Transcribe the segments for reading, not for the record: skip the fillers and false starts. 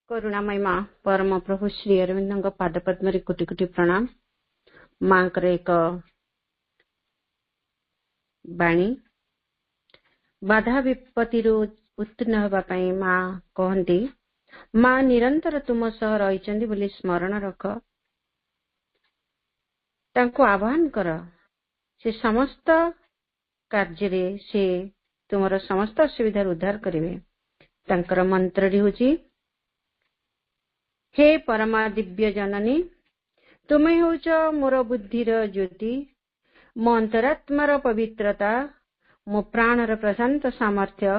करुणामय माँ परम प्रभु श्री अरविंद पाद पद्म कोटि कोटि प्रणाम। माँ एक बाणी बाधा विपत्ति उत्तीर्ण होगापाई माँ कहती माँ निरंतर तुम सह रही बोली स्मरण रख, तांको आह्वान कर, से समस्त कार्य से तुमर समस्त असुविधा उद्धार करेंगे। तांकर मंत्रटी होची, हे परमा दिव्य जननी, तुम्हें होच मोर बुद्धिर ज्योति, मो अंतरात्मार पवित्रता, मो प्राणर प्रशांत सामर्थ्य,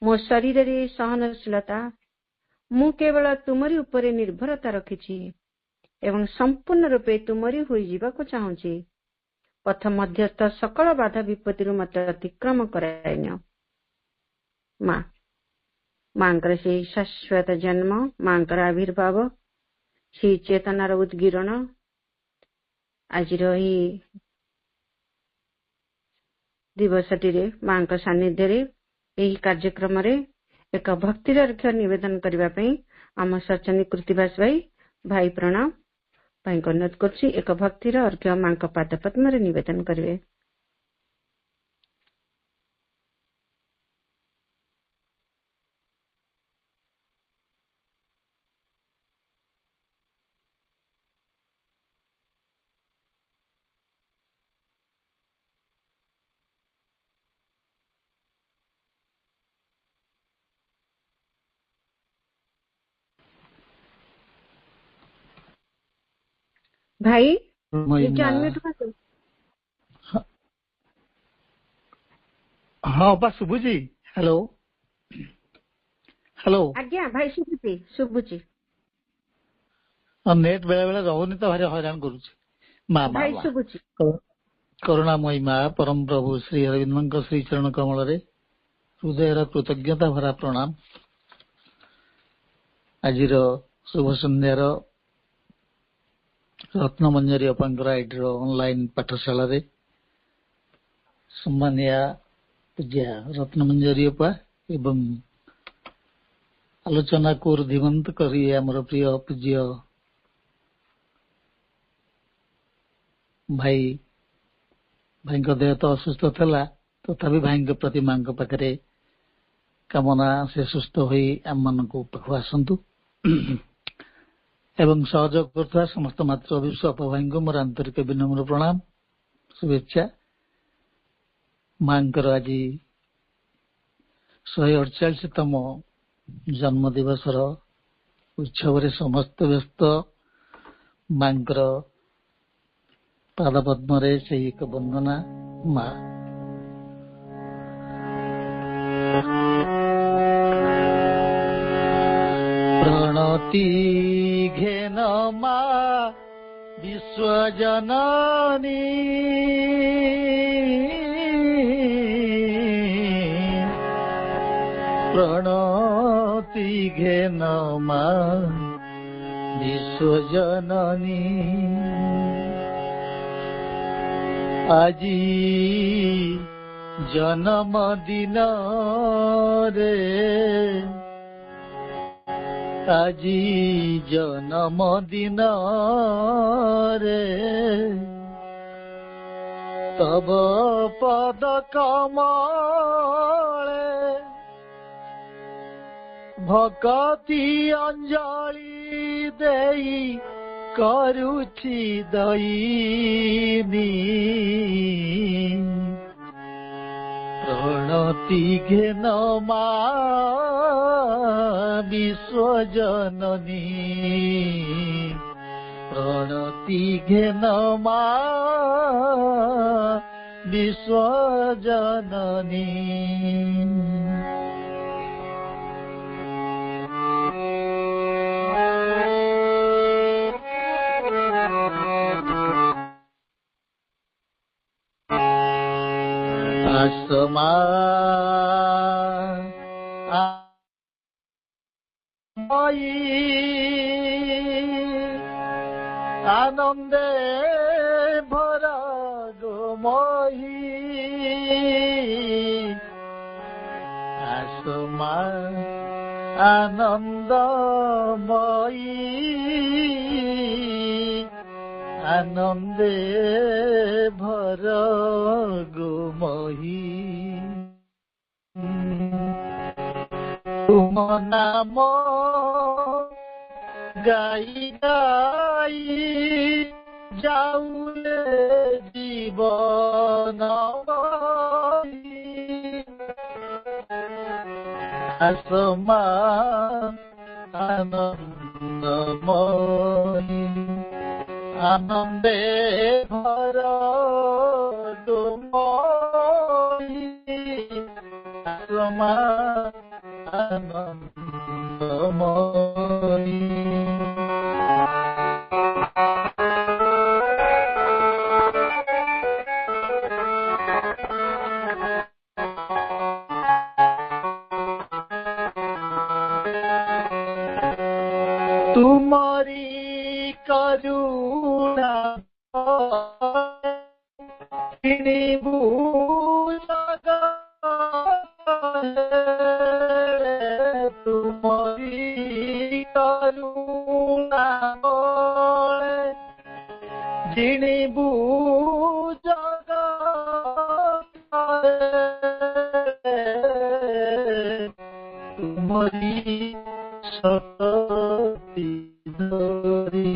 मो शरीर रे सहनशीलता। मु केवल तुमरी उपरे निर्भरता रखिछि एवं संपूर्ण रूपे तुमरी होई जीवाको चाहूछि। पथ मध्यस्थ सकल बाधा विपत्ति मत अतिक्रम कराइनियो। माँ मांकर से शाश्वत जन्म, मांकर आविर्भाव, से चेतनार उद्गिरण आज दिवसटी मां सानिध्य यही कार्यक्रम एक भक्तिर अर्घ्य निवेदन करने आम सचनी कृतिवास भाई प्रणाम भाई को अनुरोध कर एक भक्तिर अर्घ्य मां पाद पद्म निवेदन करेंगे। भाई हाँ बस शुभुची। हेलो हेलो आज्ञा भाई शुभुची शुभुची नेट बेले बेले रहुनी तो भारी हैरान करुची। माँ भाई शुभुची करुणामयी माँ परम प्रभु श्री अरविंद श्री चरण कमल हृदयर कृतज्ञता भरा प्रणाम। आज शुभ संध्यार रत्नमंजरी अपांकर आईडी ऑनलाइन पाठशाला सम्मानिया पूज्या रत्नमंजरी अपा एवं आलोचना को धीमंत करी आमर प्रिय पूज्य भाई भाई देह तो असुस्थ था तथापि भाई प्रति मां पाखे कामना से सुस्थ होई आम मान पाखु आसतु एवं सहयोग कर समस्त मातृ अभिष्ट अप भाई को मोर आंतरिक विनम्र प्रणाम शुभेच्छा। मां आज 148तम जन्म दिवस उत्सव समस्त व्यस्त मां पाद पद्म से एक वंदना। माँ प्रणति घेन माँ विश्वजननी, प्रणति घेन माँ विश्वजननी। आजी जन्म दिन रे, आजी जन्म दिन रे, तब पद कमले भक्ति अंजलि देई करुछि दयिनी। प्रणति घेन माँ विश्वजननी, प्रणति घेन माँ विश्वजननी। आसमा आनंदे भरा गोमही, आसमा আনন্দময়ী আনন্দে ভর গোমহী তুম নাম গাই গাই যাউলে জীবন আসমা আনন্দময়ী আনন্দে ভর গোমহী আসমা আনন্দময়ী तुमरी करुणा तुमरी करुणा जिणिबू तुमरी शक्ति धरी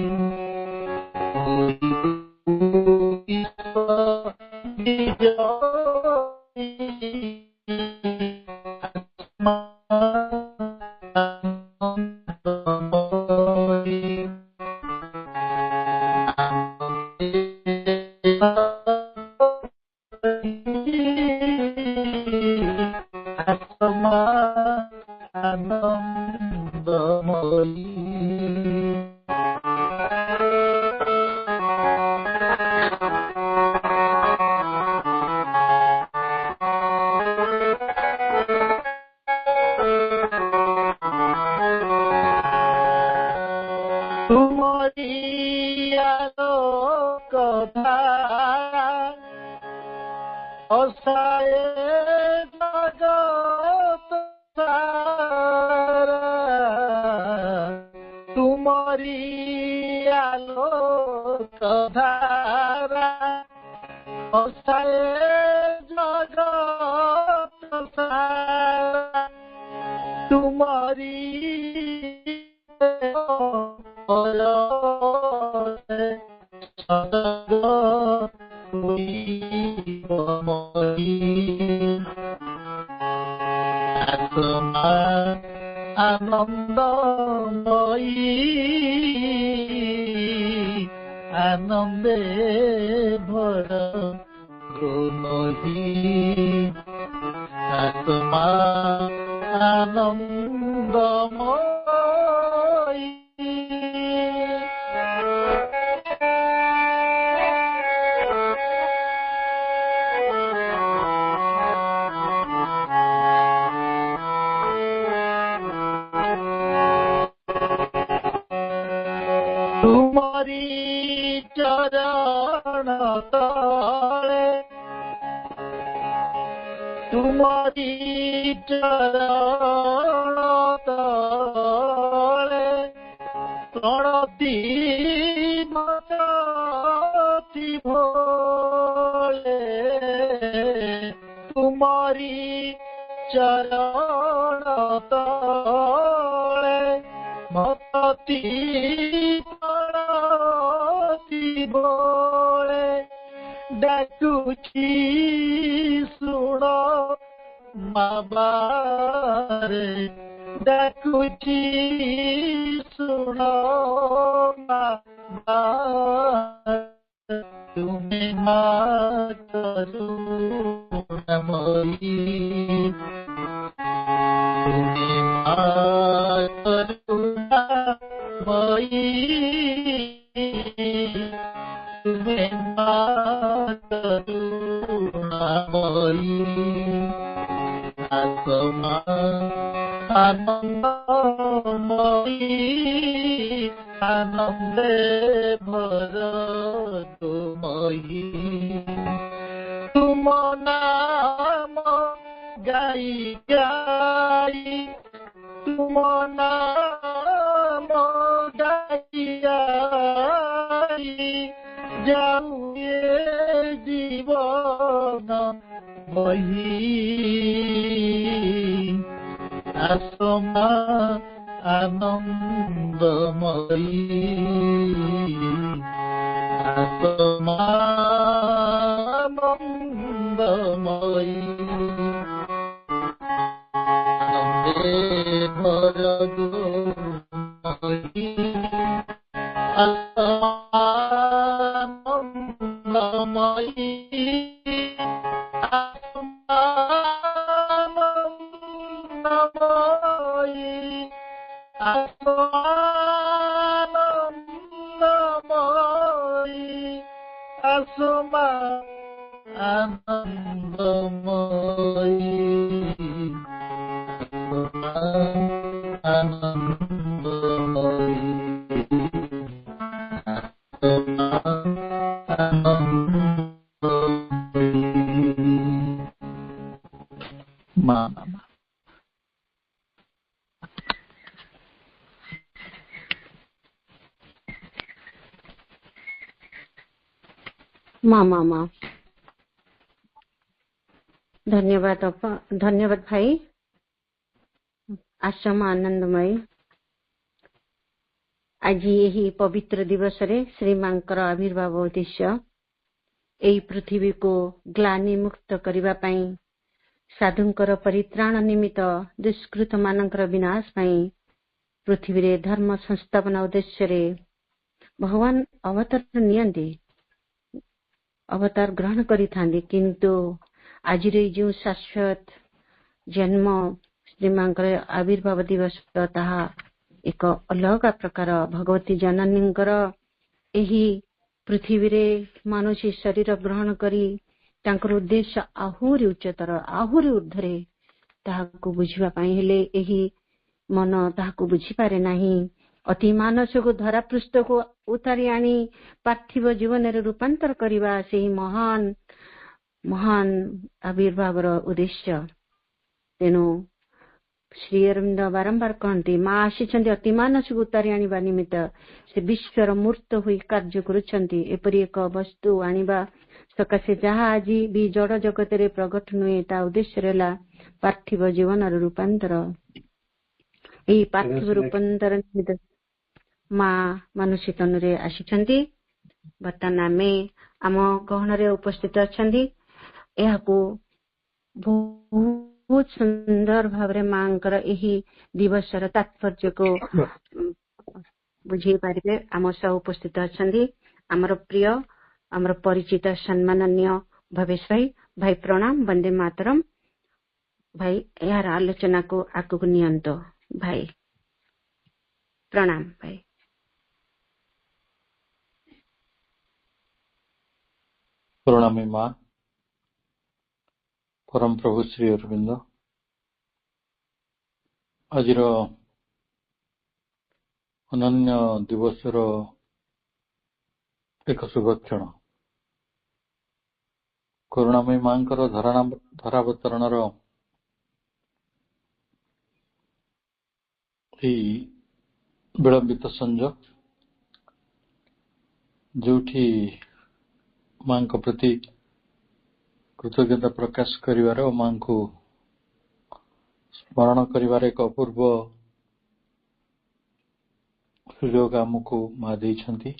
आनंदे भर गोमही आत्मा आनंदमयी तुम्हारी चरण तले तुम्हारी चरण तले प्रणति मति भोले तुम्हारी चरण तले मति बोले डाकुची सुन माबारे डाकुची सुन माबारे तुम्हें माँ करुणामयी तुम्हें माँ करुणामयी तुम्हें करुणामयी आत्मा आनंदमयी आनंदे भर तुमयी तुम नाम गाई गाई तुम तुम नाम गाई जाऊ जीवन बही आसमा आनंदमयी आसमा आनंदमयी आनंदे भर दो आसमा आनंदमयी आसमा आनंदमयी आनंदमयी आसमा आनंदमयी आनंदमयी आसमा आनंदमयी मामा मामा धन्यवाद धन्यवाद भाई। आश्रम आनंदमय आज यही पवित्र दिवस रे श्री मांकर आविर्भाव उद्देश्य एई पृथ्वी को ग्लानि मुक्त करिबा पई साधुंकर परित्राण निमित्त दुष्कृत मानकर विनाश पई पृथ्वी रे धर्म संस्थापन उद्देश्य रे भगवान अवतार नियंती अवतार ग्रहण करी थांदी किंतु आज जो शाश्वत जन्म श्रीमांकर आविर्भाव दिवस ताहा एक अलग प्रकार भगवती जननींकर एही पृथ्वी रे मानुषी शरीर ग्रहण करी तांकर उद्देश्य आहुरी उच्चतर आहुरी ऊर्ध्वरे ताहाको बुझिबा पई हेले एही मन ताहाको बुझी पारे नाही। अति मानस को धरा पृष्ठ को उतारी आनी पार्थिव जीवन रे रूपांतर करिबा सेही महान महान आविर्भाव उद्देश्य। तेणु श्री अरविंद बारंबार कहते माँ आसी अति मानस को उतारी आनिबा निमित्त से विश्वर मूर्त हुई कार्य करुछंती एपरि एक वस्तु आनिबा सकाशे जहा आज भी जड़ जगत रे प्रकट नुहे ता उद्देश्य रहला पार्थिव जीवन रूपांतर। एही पार्थिव रूपांतर निमित्त माँ मनुष्य तनु रे आसी बर्तमान आमे आम गहन रे उपस्थित अछंती। एहाको बहुत सुंदर भाव रे मांकर एही दिवस तात्पर्य को बुझे पारे आम सब उपस्थित अछंती। आमर प्रिय आमर परिचित सम्माननीय भवेश भाई भाई प्रणाम वंदे मातरम भाई यार आलोचना को आगू नियंतो भाई प्रणाम भाई। प्रणामी माँ परम प्रभु श्री अरविंद आज अनन्य दिवस एक शुभक्षण करुणामयी माँ धरावतरण विलंबित संज जोठी माँ प्रति कृतज्ञता प्रकाश करिवार माँ को स्मरण करिवार एक अपूर्व सुयोग आमको माँ देइछंती।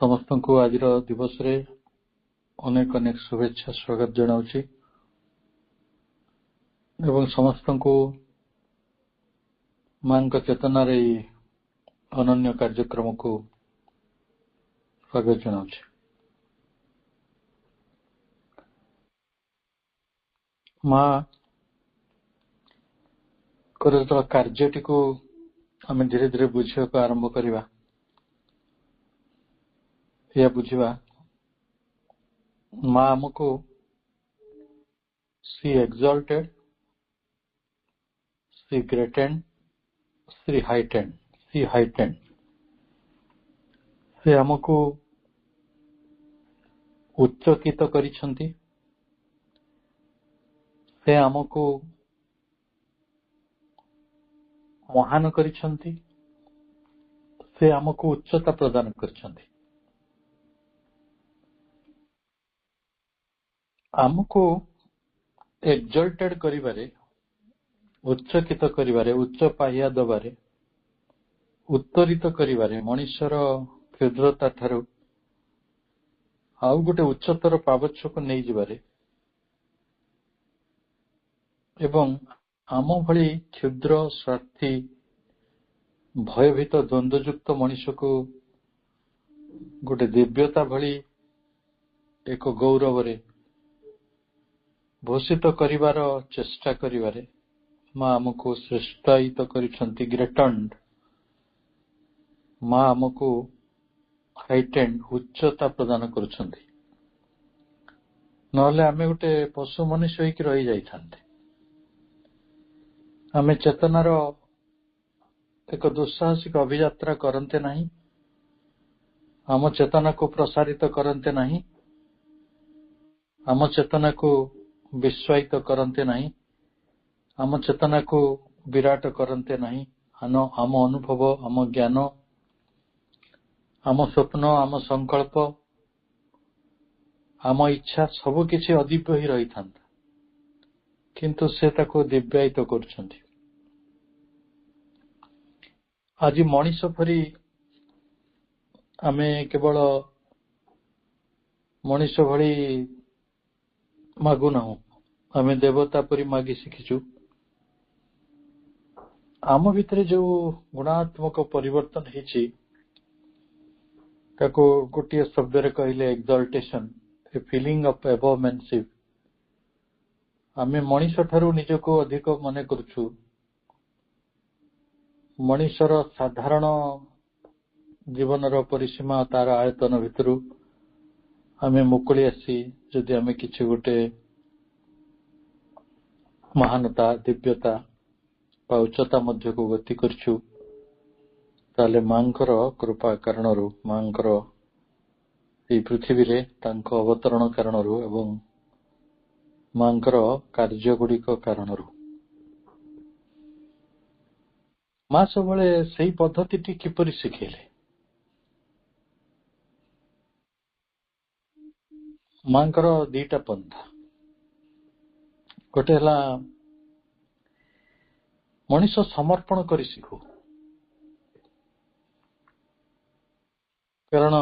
समस्त को आज दिवस रे अनेक अनेक शुभेच्छा स्वागत जनाउछि एवं समस्त को माँ चेतना रे अनन्य कार्यक्रम को स्वागत जनाउछि। माँ कार्यटी को आम धीरे धीरे बुझा आरंभ करवा या बुझा माँ आमको सी एक्सल्टेड सी ग्रेटेंड सी हाइटेंड से आमको उच्चकित करिछंती से आमको ମହାନ କରିଛନ୍ତି, ସେ ଆମକୁ ଉଚ୍ଚତା ପ୍ରଦାନ କରିଛନ୍ତି। ଆମକୁ ଏକ୍ସଲ୍ଟେଡ୍ କରିବାରେ, ଉଚ୍ଚକିତ କରିବାରେ, ଉଚ୍ଚ ପାହ୍ୟା ଦେବାରେ, ଉତ୍ତରିତ କରିବାରେ, ମଣିଷର କ୍ଷୁଦ୍ରତା ଠାରୁ ଆଉ ଗୋଟେ ଉଚ୍ଚତର ପାବଚ୍ଛକୁ ନେଇଯିବାରେ ଏବଂ ଆମ ଭଳି କ୍ଷୁଦ୍ର ସ୍ୱାର୍ଥୀ ଭୟଭୀତ ଦ୍ୱନ୍ଦ୍ୱଯୁକ୍ତ ମଣିଷକୁ ଗୋଟେ ଦିବ୍ୟତା ଭଳି ଏକ ଗୌରବରେ ଭୂଷିତ କରିବାର ଚେଷ୍ଟା କରିବାରେ ମା ଆମକୁ ଶ୍ରେଷ୍ଠାୟିତ କରିଛନ୍ତି। ଗ୍ରେଟନ୍ଡ ମା ଆମକୁ ହାଇଟେଣ୍ଡ ଉଚ୍ଚତା ପ୍ରଦାନ କରୁଛନ୍ତି। ନହେଲେ ଆମେ ଗୋଟେ ପଶୁ ମନୁଷ୍ୟ ହେଇକି ରହିଯାଇଥାନ୍ତେ। ଆମେ ଚେତନାର ଏକ ଦୁଃସାହସିକ ଅଭିଯାତ୍ରା କରନ୍ତେ ନାହିଁ, ଆମ ଚେତନାକୁ ପ୍ରସାରିତ କରନ୍ତେ ନାହିଁ, ଆମ ଚେତନାକୁ ବିଶ୍ୱାୟିତ କରନ୍ତେ ନାହିଁ, ଆମ ଚେତନାକୁ ବିରାଟ କରନ୍ତେ ନାହିଁ। ଆମ ଅନୁଭବ, ଆମ ଜ୍ଞାନ, ଆମ ସ୍ୱପ୍ନ, ଆମ ସଂକଳ୍ପ, ଆମ ଇଚ୍ଛା ସବୁକିଛି ଅଦିବ୍ୟ ହିଁ ରହିଥାନ୍ତା, କିନ୍ତୁ ସେ ତାକୁ ଦିବ୍ୟାୟିତ କରୁଛନ୍ତି। ଆଜି ମଣିଷ ପରି ଆମେ କେବଳ ମଣିଷ ଭଳି ମାଗୁନାହୁଁ, ଆମେ ଦେବତା ପରି ମାଗି ଶିଖିଛୁ। ଆମ ଭିତରେ ଯୋଉ ଗୁଣାତ୍ମକ ପରିବର୍ତ୍ତନ ହେଇଛି ତାକୁ ଗୋଟିଏ ଶବ୍ଦରେ କହିଲେ ଏକ୍ସଲ୍ଟେସନ, ଏ ଫିଲିଂ ଅଫ୍ ଏଭମେନସିଭ। ଆମେ ମଣିଷ ଠାରୁ ନିଜକୁ ଅଧିକ ମନେ କରୁଛୁ। ମଣିଷର ସାଧାରଣ ଜୀବନର ପରିସୀମା, ତାର ଆୟତନ ଭିତରୁ ଆମେ ମୁକୁଳି ଆସି ଯଦି ଆମେ କିଛି ଗୋଟେ ମହାନତା, ଦିବ୍ୟତା ବା ଉଚ୍ଚତା ମଧ୍ୟକୁ ଗତି କରିଛୁ, ତାହେଲେ ମାଙ୍କର କୃପା କାରଣରୁ, ମାଙ୍କର ଏହି ପୃଥିବୀରେ ତାଙ୍କ ଅବତରଣ କାରଣରୁ ଏବଂ ମାଙ୍କର କାର୍ଯ୍ୟଗୁଡ଼ିକ କାରଣରୁ। ମା ସବୁବେଳେ ସେହି ପଦ୍ଧତିଟି କିପରି ଶିଖେଇଲେ? ମାଙ୍କର ଦିଟା ପନ୍ଥା। ଗୋଟେ ହେଲା ମଣିଷ ସମର୍ପଣ କରି ଶିଖୁ, କାରଣ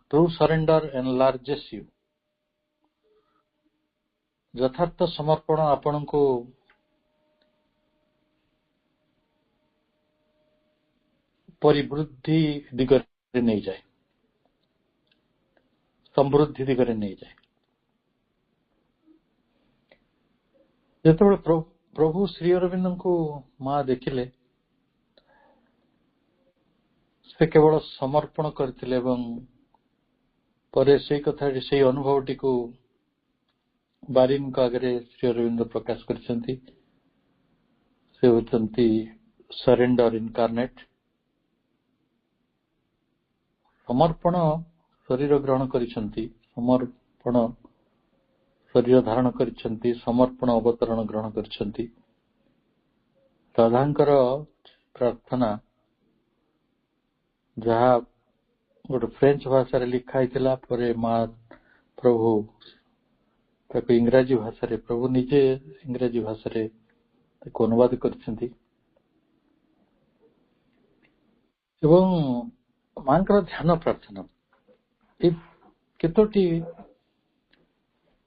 ଟ୍ରୁ ସରେଣ୍ଡର ଏନଲାର୍ଜେସ୍ ୟୁ। ଯଥାର୍ଥ ସମର୍ପଣ ଆପଣଙ୍କୁ ପରିବୃଦ୍ଧି ଦିଗରେ ନେଇଯାଏ, ସମୃଦ୍ଧି ଦିଗରେ ନେଇଯାଏ। ଯେତେବେଳେ ପ୍ରଭୁ ଶ୍ରୀ ଅରବିନ୍ଦଙ୍କୁ ମା ଦେଖିଲେ, ସେ କେବଳ ସମର୍ପଣ କରିଥିଲେ ଏବଂ ପରେ ସେଇ କଥାଟି, ସେଇ ଅନୁଭବଟିକୁ ବାରିଙ୍କ ଆଗରେ ଶ୍ରୀ ଅରବିନ୍ଦ ପ୍ରକାଶ କରିଛନ୍ତି। ସେ ହେଉଛନ୍ତି ସରେଣ୍ଡର ଇନକାର୍ନେଟ୍। ସମର୍ପଣ ଶରୀର ଗ୍ରହଣ କରିଛନ୍ତି, ସମର୍ପଣ ଶରୀର ଧାରଣ କରିଛନ୍ତି, ସମର୍ପଣ ଅବତରଣ ଗ୍ରହଣ କରିଛନ୍ତି। ରାଧାଙ୍କର ପ୍ରାର୍ଥନା, ଯାହା ଗୋଟେ ଫ୍ରେଞ୍ଚ ଭାଷାରେ ଲେଖା ହେଇଥିଲା, ପରେ ମା ପ୍ରଭୁ ତାକୁ ଇଂରାଜୀ ଭାଷାରେ, ପ୍ରଭୁ ନିଜେ ଇଂରାଜୀ ଭାଷାରେ ତାକୁ ଅନୁବାଦ କରିଛନ୍ତି। ଏବଂ ମାଙ୍କର ଧ୍ୟାନ ପ୍ରାର୍ଥନା, এই କେତୋଟି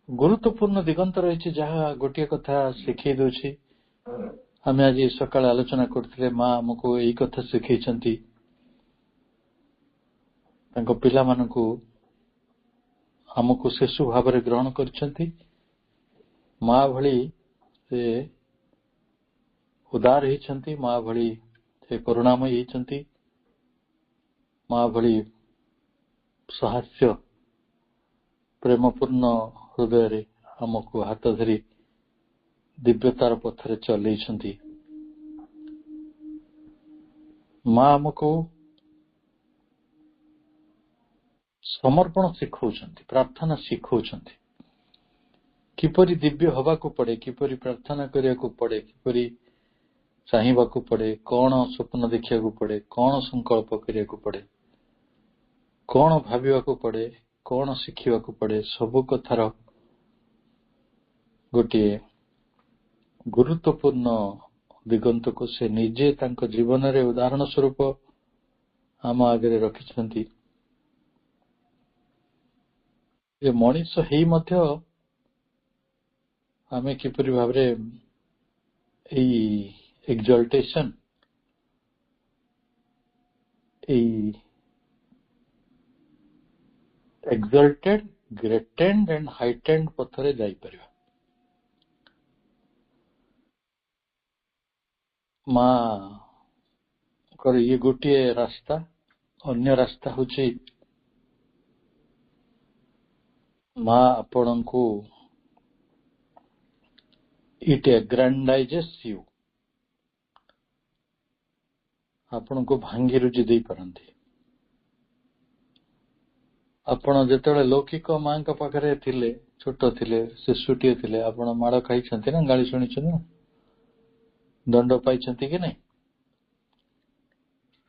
ଗୁରୁତ୍ୱପୂର୍ଣ୍ଣ ଦିଗନ୍ତ ରହିଛି, ଯାହା ଗୋଟିଏ କଥା ଶିଖେଇ ଦେଉଛି। ଆମେ ଆଜି ସକାଳେ ଆଲୋଚନା କରୁଥିଲେ, ମା ଆମକୁ ଏଇ କଥା ଶିଖେଇଛନ୍ତି, ତାଙ୍କ ପିଲାମାନଙ୍କୁ ଆମକୁ ଶିଶୁ ଭାବରେ ଗ୍ରହଣ କରିଛନ୍ତି। ମା ଭଳି ସେ ଉଦାର ହେଇଛନ୍ତି, ମା ଭଳି ସେ କରୁଣାମୟ ହେଇଛନ୍ତି, ମା ଭଳି ସାହାସ୍ୟ ପ୍ରେମପୂର୍ଣ୍ଣ ହୃଦୟରେ ଆମକୁ ହାତ ଧରି ଦିବ୍ୟତାର ପଥରେ ଚଲେଇଛନ୍ତି। ମା ଆମକୁ ସମର୍ପଣ ଶିଖଉଛନ୍ତି, ପ୍ରାର୍ଥନା ଶିଖଉଛନ୍ତି, କିପରି ଦିବ୍ୟ ହବାକୁ ପଡେ, କିପରି ପ୍ରାର୍ଥନା କରିବାକୁ ପଡେ, କିପରି ଚାହିଁବାକୁ ପଡେ, କଣ ସ୍ୱପ୍ନ ଦେଖିବାକୁ ପଡେ, କଣ ସଂକଳ୍ପ କରିବାକୁ ପଡେ, କଣ ଭାବିବାକୁ ପଡେ, କଣ ଶିଖିବାକୁ ପଡେ, ସବୁ କଥାର ଗୋଟିଏ ଗୁରୁତ୍ୱପୂର୍ଣ୍ଣ ଦିଗନ୍ତକୁ ସେ ନିଜେ ତାଙ୍କ ଜୀବନରେ ଉଦାହରଣ ସ୍ୱରୂପ ଆମ ଆଗରେ ରଖିଛନ୍ତି। ଯେ ମଣିଷ ହେଇ ମଧ୍ୟ ଆମେ କିପରି ଭାବରେ ଏଇ ଏକ୍ସଲ୍ଟେସନ, ଏଇ ଏକ୍ସଲ୍ଟେଡ, ଗ୍ରେଟେଣ୍ଡ ଆଣ୍ଡ ହାଇଟେଣ୍ଡ ପଥରେ ଯାଇପାରିବା। ମାଙ୍କର ଇଏ ଗୋଟିଏ ରାସ୍ତା। ଅନ୍ୟ ରାସ୍ତା ହଉଛି ମା ଆପଣଙ୍କୁ ଇଟ୍ ଏଗ୍ରାଣ୍ଡାଇଜେସ୍ ୟୁ, ଆପଣଙ୍କୁ ଭାଙ୍ଗି ରୁଜି ଦେଇପାରନ୍ତି। ଆପଣ ଯେତେବେଳେ ଲୌକିକ ମାଙ୍କ ପାଖରେ ଥିଲେ, ଛୋଟ ଥିଲେ, ଶିଶୁଟିଏ ଥିଲେ, ଆପଣ ମାଡ଼ ଖାଇଛନ୍ତି ନା, ଗାଳି ଶୁଣିଛନ୍ତି ନା, ଦଣ୍ଡ ପାଇଛନ୍ତି କି ନାଇଁ?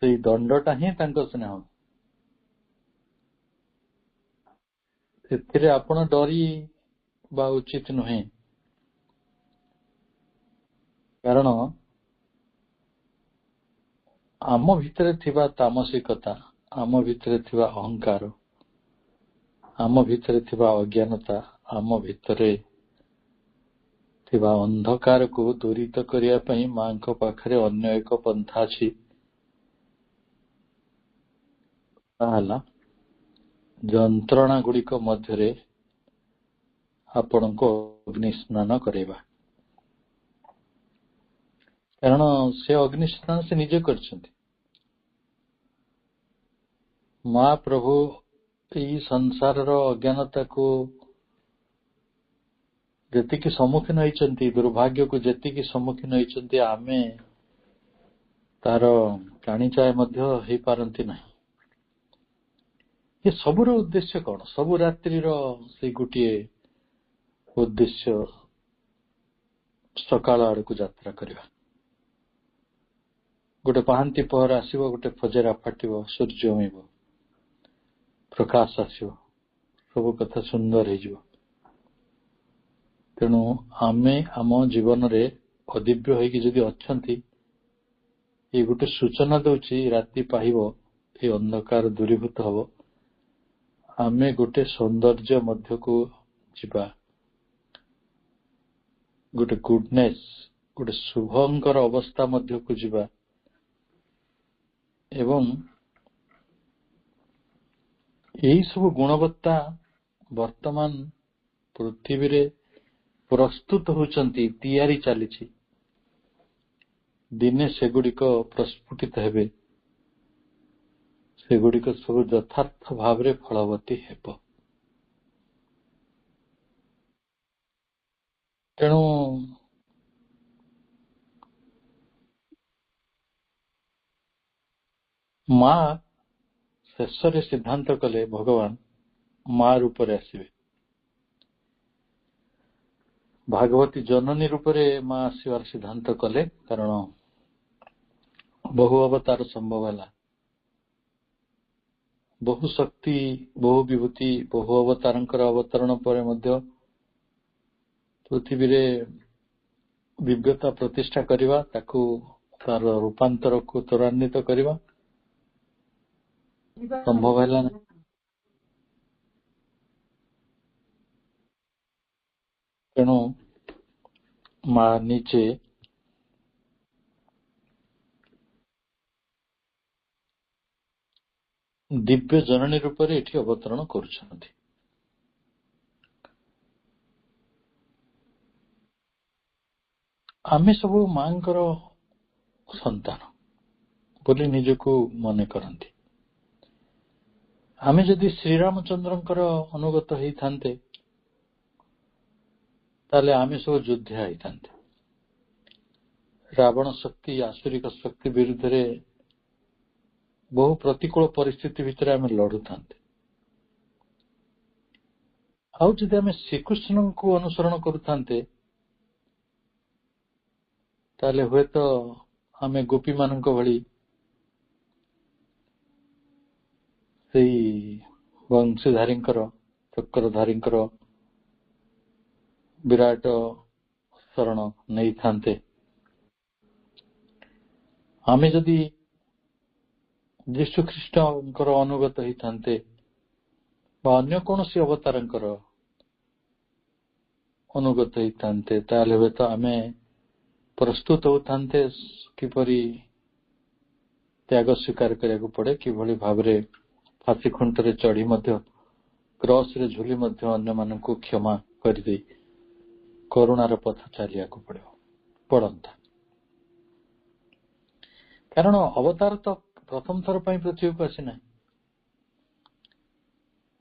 ସେଇ ଦଣ୍ଡଟା ହିଁ ତାଙ୍କ ସ୍ନେହ। ସେଥିରେ ଆପଣ ଡରିବା ଉଚିତ ନୁହେଁ, କାରଣ ଆମ ଭିତରେ ଥିବା ତାମସିକତା, ଆମ ଭିତରେ ଥିବା ଅହଙ୍କାର, ଆମ ଭିତରେ ଥିବା ଅଜ୍ଞାନତା, ଆମ ଭିତରେ ଥିବା ଅନ୍ଧକାରକୁ ଦୂରୀତ କରିବା ପାଇଁ ମାଙ୍କ ପାଖରେ ଅନ୍ୟ ଏକ ପନ୍ଥା ଅଛି। ତାହା ହେଲା ଯନ୍ତ୍ରଣା ଗୁଡ଼ିକ ମଧ୍ୟରେ ଆପଣଙ୍କୁ ଅଗ୍ନି ସ୍ନାନ କରାଇବା। କାରଣ ସେ ଅଗ୍ନି ସ୍ନାନ ସେ ନିଜେ କରିଛନ୍ତି। ମା ପ୍ରଭୁ ଏଇ ସଂସାରର ଅଜ୍ଞାନତାକୁ ଯେତିକି ସମ୍ମୁଖୀନ ହେଇଛନ୍ତି, ଦୁର୍ଭାଗ୍ୟକୁ ଯେତିକି ସମ୍ମୁଖୀନ ହେଇଛନ୍ତି, ଆମେ ତାର କାଣିଚାଏ ମଧ୍ୟ ହେଇପାରନ୍ତି ନାହିଁ। ଏ ସବୁର ଉଦ୍ଦେଶ୍ୟ କଣ? ସବୁ ରାତ୍ରିର ସେଇ ଗୋଟିଏ ଉଦ୍ଦେଶ୍ୟ ସକାଳ ଆଡକୁ ଯାତ୍ରା କରିବା। ଗୋଟେ ପାହାନ୍ତି ପହର ଆସିବ, ଗୋଟେ ଫଜରା ଫାଟିବ, ସୂର୍ଯ୍ୟ ଉଇଁବ, ପ୍ରକାଶ ଆସିବ, ସବୁ କଥା ସୁନ୍ଦର ହେଇଯିବ। ତେଣୁ ଆମେ ଆମ ଜୀବନରେ ଅଦିବ୍ୟ ହେଇକି ଯଦି ଅଛନ୍ତି, ଏ ଗୋଟେ ସୂଚନା ଦଉଛି ରାତି ପାହିବ, ଏ ଅନ୍ଧକାର ଦୂରୀଭୂତ ହବ, ଆମେ ଗୋଟେ ସୌନ୍ଦର୍ଯ୍ୟ ମଧ୍ୟକୁ ଯିବା, ଗୋଟେ ଗୁଡନେସ୍, ଗୋଟେ ଶୁଭଙ୍କର ଅବସ୍ଥା ମଧ୍ୟକୁ ଯିବା ଏବଂ ଏହି ସବୁ ଗୁଣବତ୍ତା ବର୍ତ୍ତମାନ ପୃଥିବୀରେ ପ୍ରସ୍ତୁତ ହେଉଛନ୍ତି, ତିଆରି ଚାଲିଛି। ଦିନେ ସେଗୁଡ଼ିକ ପ୍ରସ୍ଫୁଟିତ ହେବେ, ସେଗୁଡ଼ିକ ସବୁ ଯଥାର୍ଥ ଭାବରେ ଫଳବତୀ ହେବ। ତେଣୁ ମା ଶେଷରେ ସିଦ୍ଧାନ୍ତ କଲେ ଭଗବାନ ମା ରୂପରେ ଆସିବେ। ଭାଗବତୀ ଜନନୀ ରୂପରେ ମା ଆସିବାର ସିଦ୍ଧାନ୍ତ କଲେ, କାରଣ ବହୁ ଅବତାର ସମ୍ଭବ ହେଲା। ବହୁ ଶକ୍ତି, ବହୁ ବିଭୂତି, ବହୁ ଅବତାରଙ୍କର ଅବତରଣ ପରେ ମଧ୍ୟ ପୃଥିବୀରେ ଦିବ୍ୟତା ପ୍ରତିଷ୍ଠା କରିବା, ତାକୁ ତାର ରୂପାନ୍ତରକୁ ତ୍ୱରାନ୍ୱିତ କରିବା ସମ୍ଭବ ହେଲା ନାହିଁ। ତେଣୁ ମା ନିଜେ ଦିବ୍ୟ ଜନନୀ ରୂପରେ ଏଠି ଅବତରଣ କରୁଛନ୍ତି। ଆମେ ସବୁ ମାଙ୍କର ସନ୍ତାନ ବୋଲି ନିଜକୁ ମନେ କରନ୍ତି। ଆମେ ଯଦି ଶ୍ରୀରାମଚନ୍ଦ୍ରଙ୍କର ଅନୁଗତ ହେଇଥାନ୍ତେ, ତାହେଲେ ଆମେ ସବୁ ଯୋଦ୍ଧା ହେଇଥାନ୍ତେ। ରାବଣ ଶକ୍ତି, ଆସୁରିକ ଶକ୍ତି ବିରୁଦ୍ଧରେ ବହୁ ପ୍ରତିକୂଳ ପରିସ୍ଥିତି ଭିତରେ ଆମେ ଲଢୁଥାନ୍ତେ। ଆଉ ଯଦି ଆମେ ଶ୍ରୀକୃଷ୍ଣଙ୍କୁ ଅନୁସରଣ କରୁଥାନ୍ତେ, ତାହେଲେ ହୁଏତ ଆମେ ଗୋପୀ ମାନଙ୍କ ଭଳି ସେଇ ବଂଶୀଧାରୀଙ୍କର ଚକ୍ରଧାରୀଙ୍କର ବିରାଟ ଶରଣ ନେଇଥାନ୍ତେ, ଆମେ ଯଦି ଯୀଶୁ ଖ୍ରୀଷ୍ଟଙ୍କର ଅନୁଗତ ହେଇଥାନ୍ତେ ବା ଅନ୍ୟ କୌଣସି ଅବତାରଙ୍କର ଅନୁଗତ ହେଇଥାନ୍ତେ, ତାହେଲେ ହୁଏତ ଆମେ ପ୍ରସ୍ତୁତ ହେଉଥାନ୍ତେ କିପରି ତ୍ୟାଗ ସ୍ୱୀକାର କରିବାକୁ ପଡେ, କିଭଳି ଭାବରେ ଫାଶୀ ଖୁଣ୍ଟରେ ଚଢି ମଧ୍ୟ କ୍ରସରେ ଝୁଲି ମଧ୍ୟ ଅନ୍ୟମାନଙ୍କୁ କ୍ଷମା କରିଦେଇ କରୁଣାର ପଥ ଚାଲିବାକୁ ପଡନ୍ତା। କାରଣ ଅବତାର ତ ପ୍ରଥମ ଥର ପାଇଁ ପୃଥିବୀକୁ ଆସିନାହିଁ,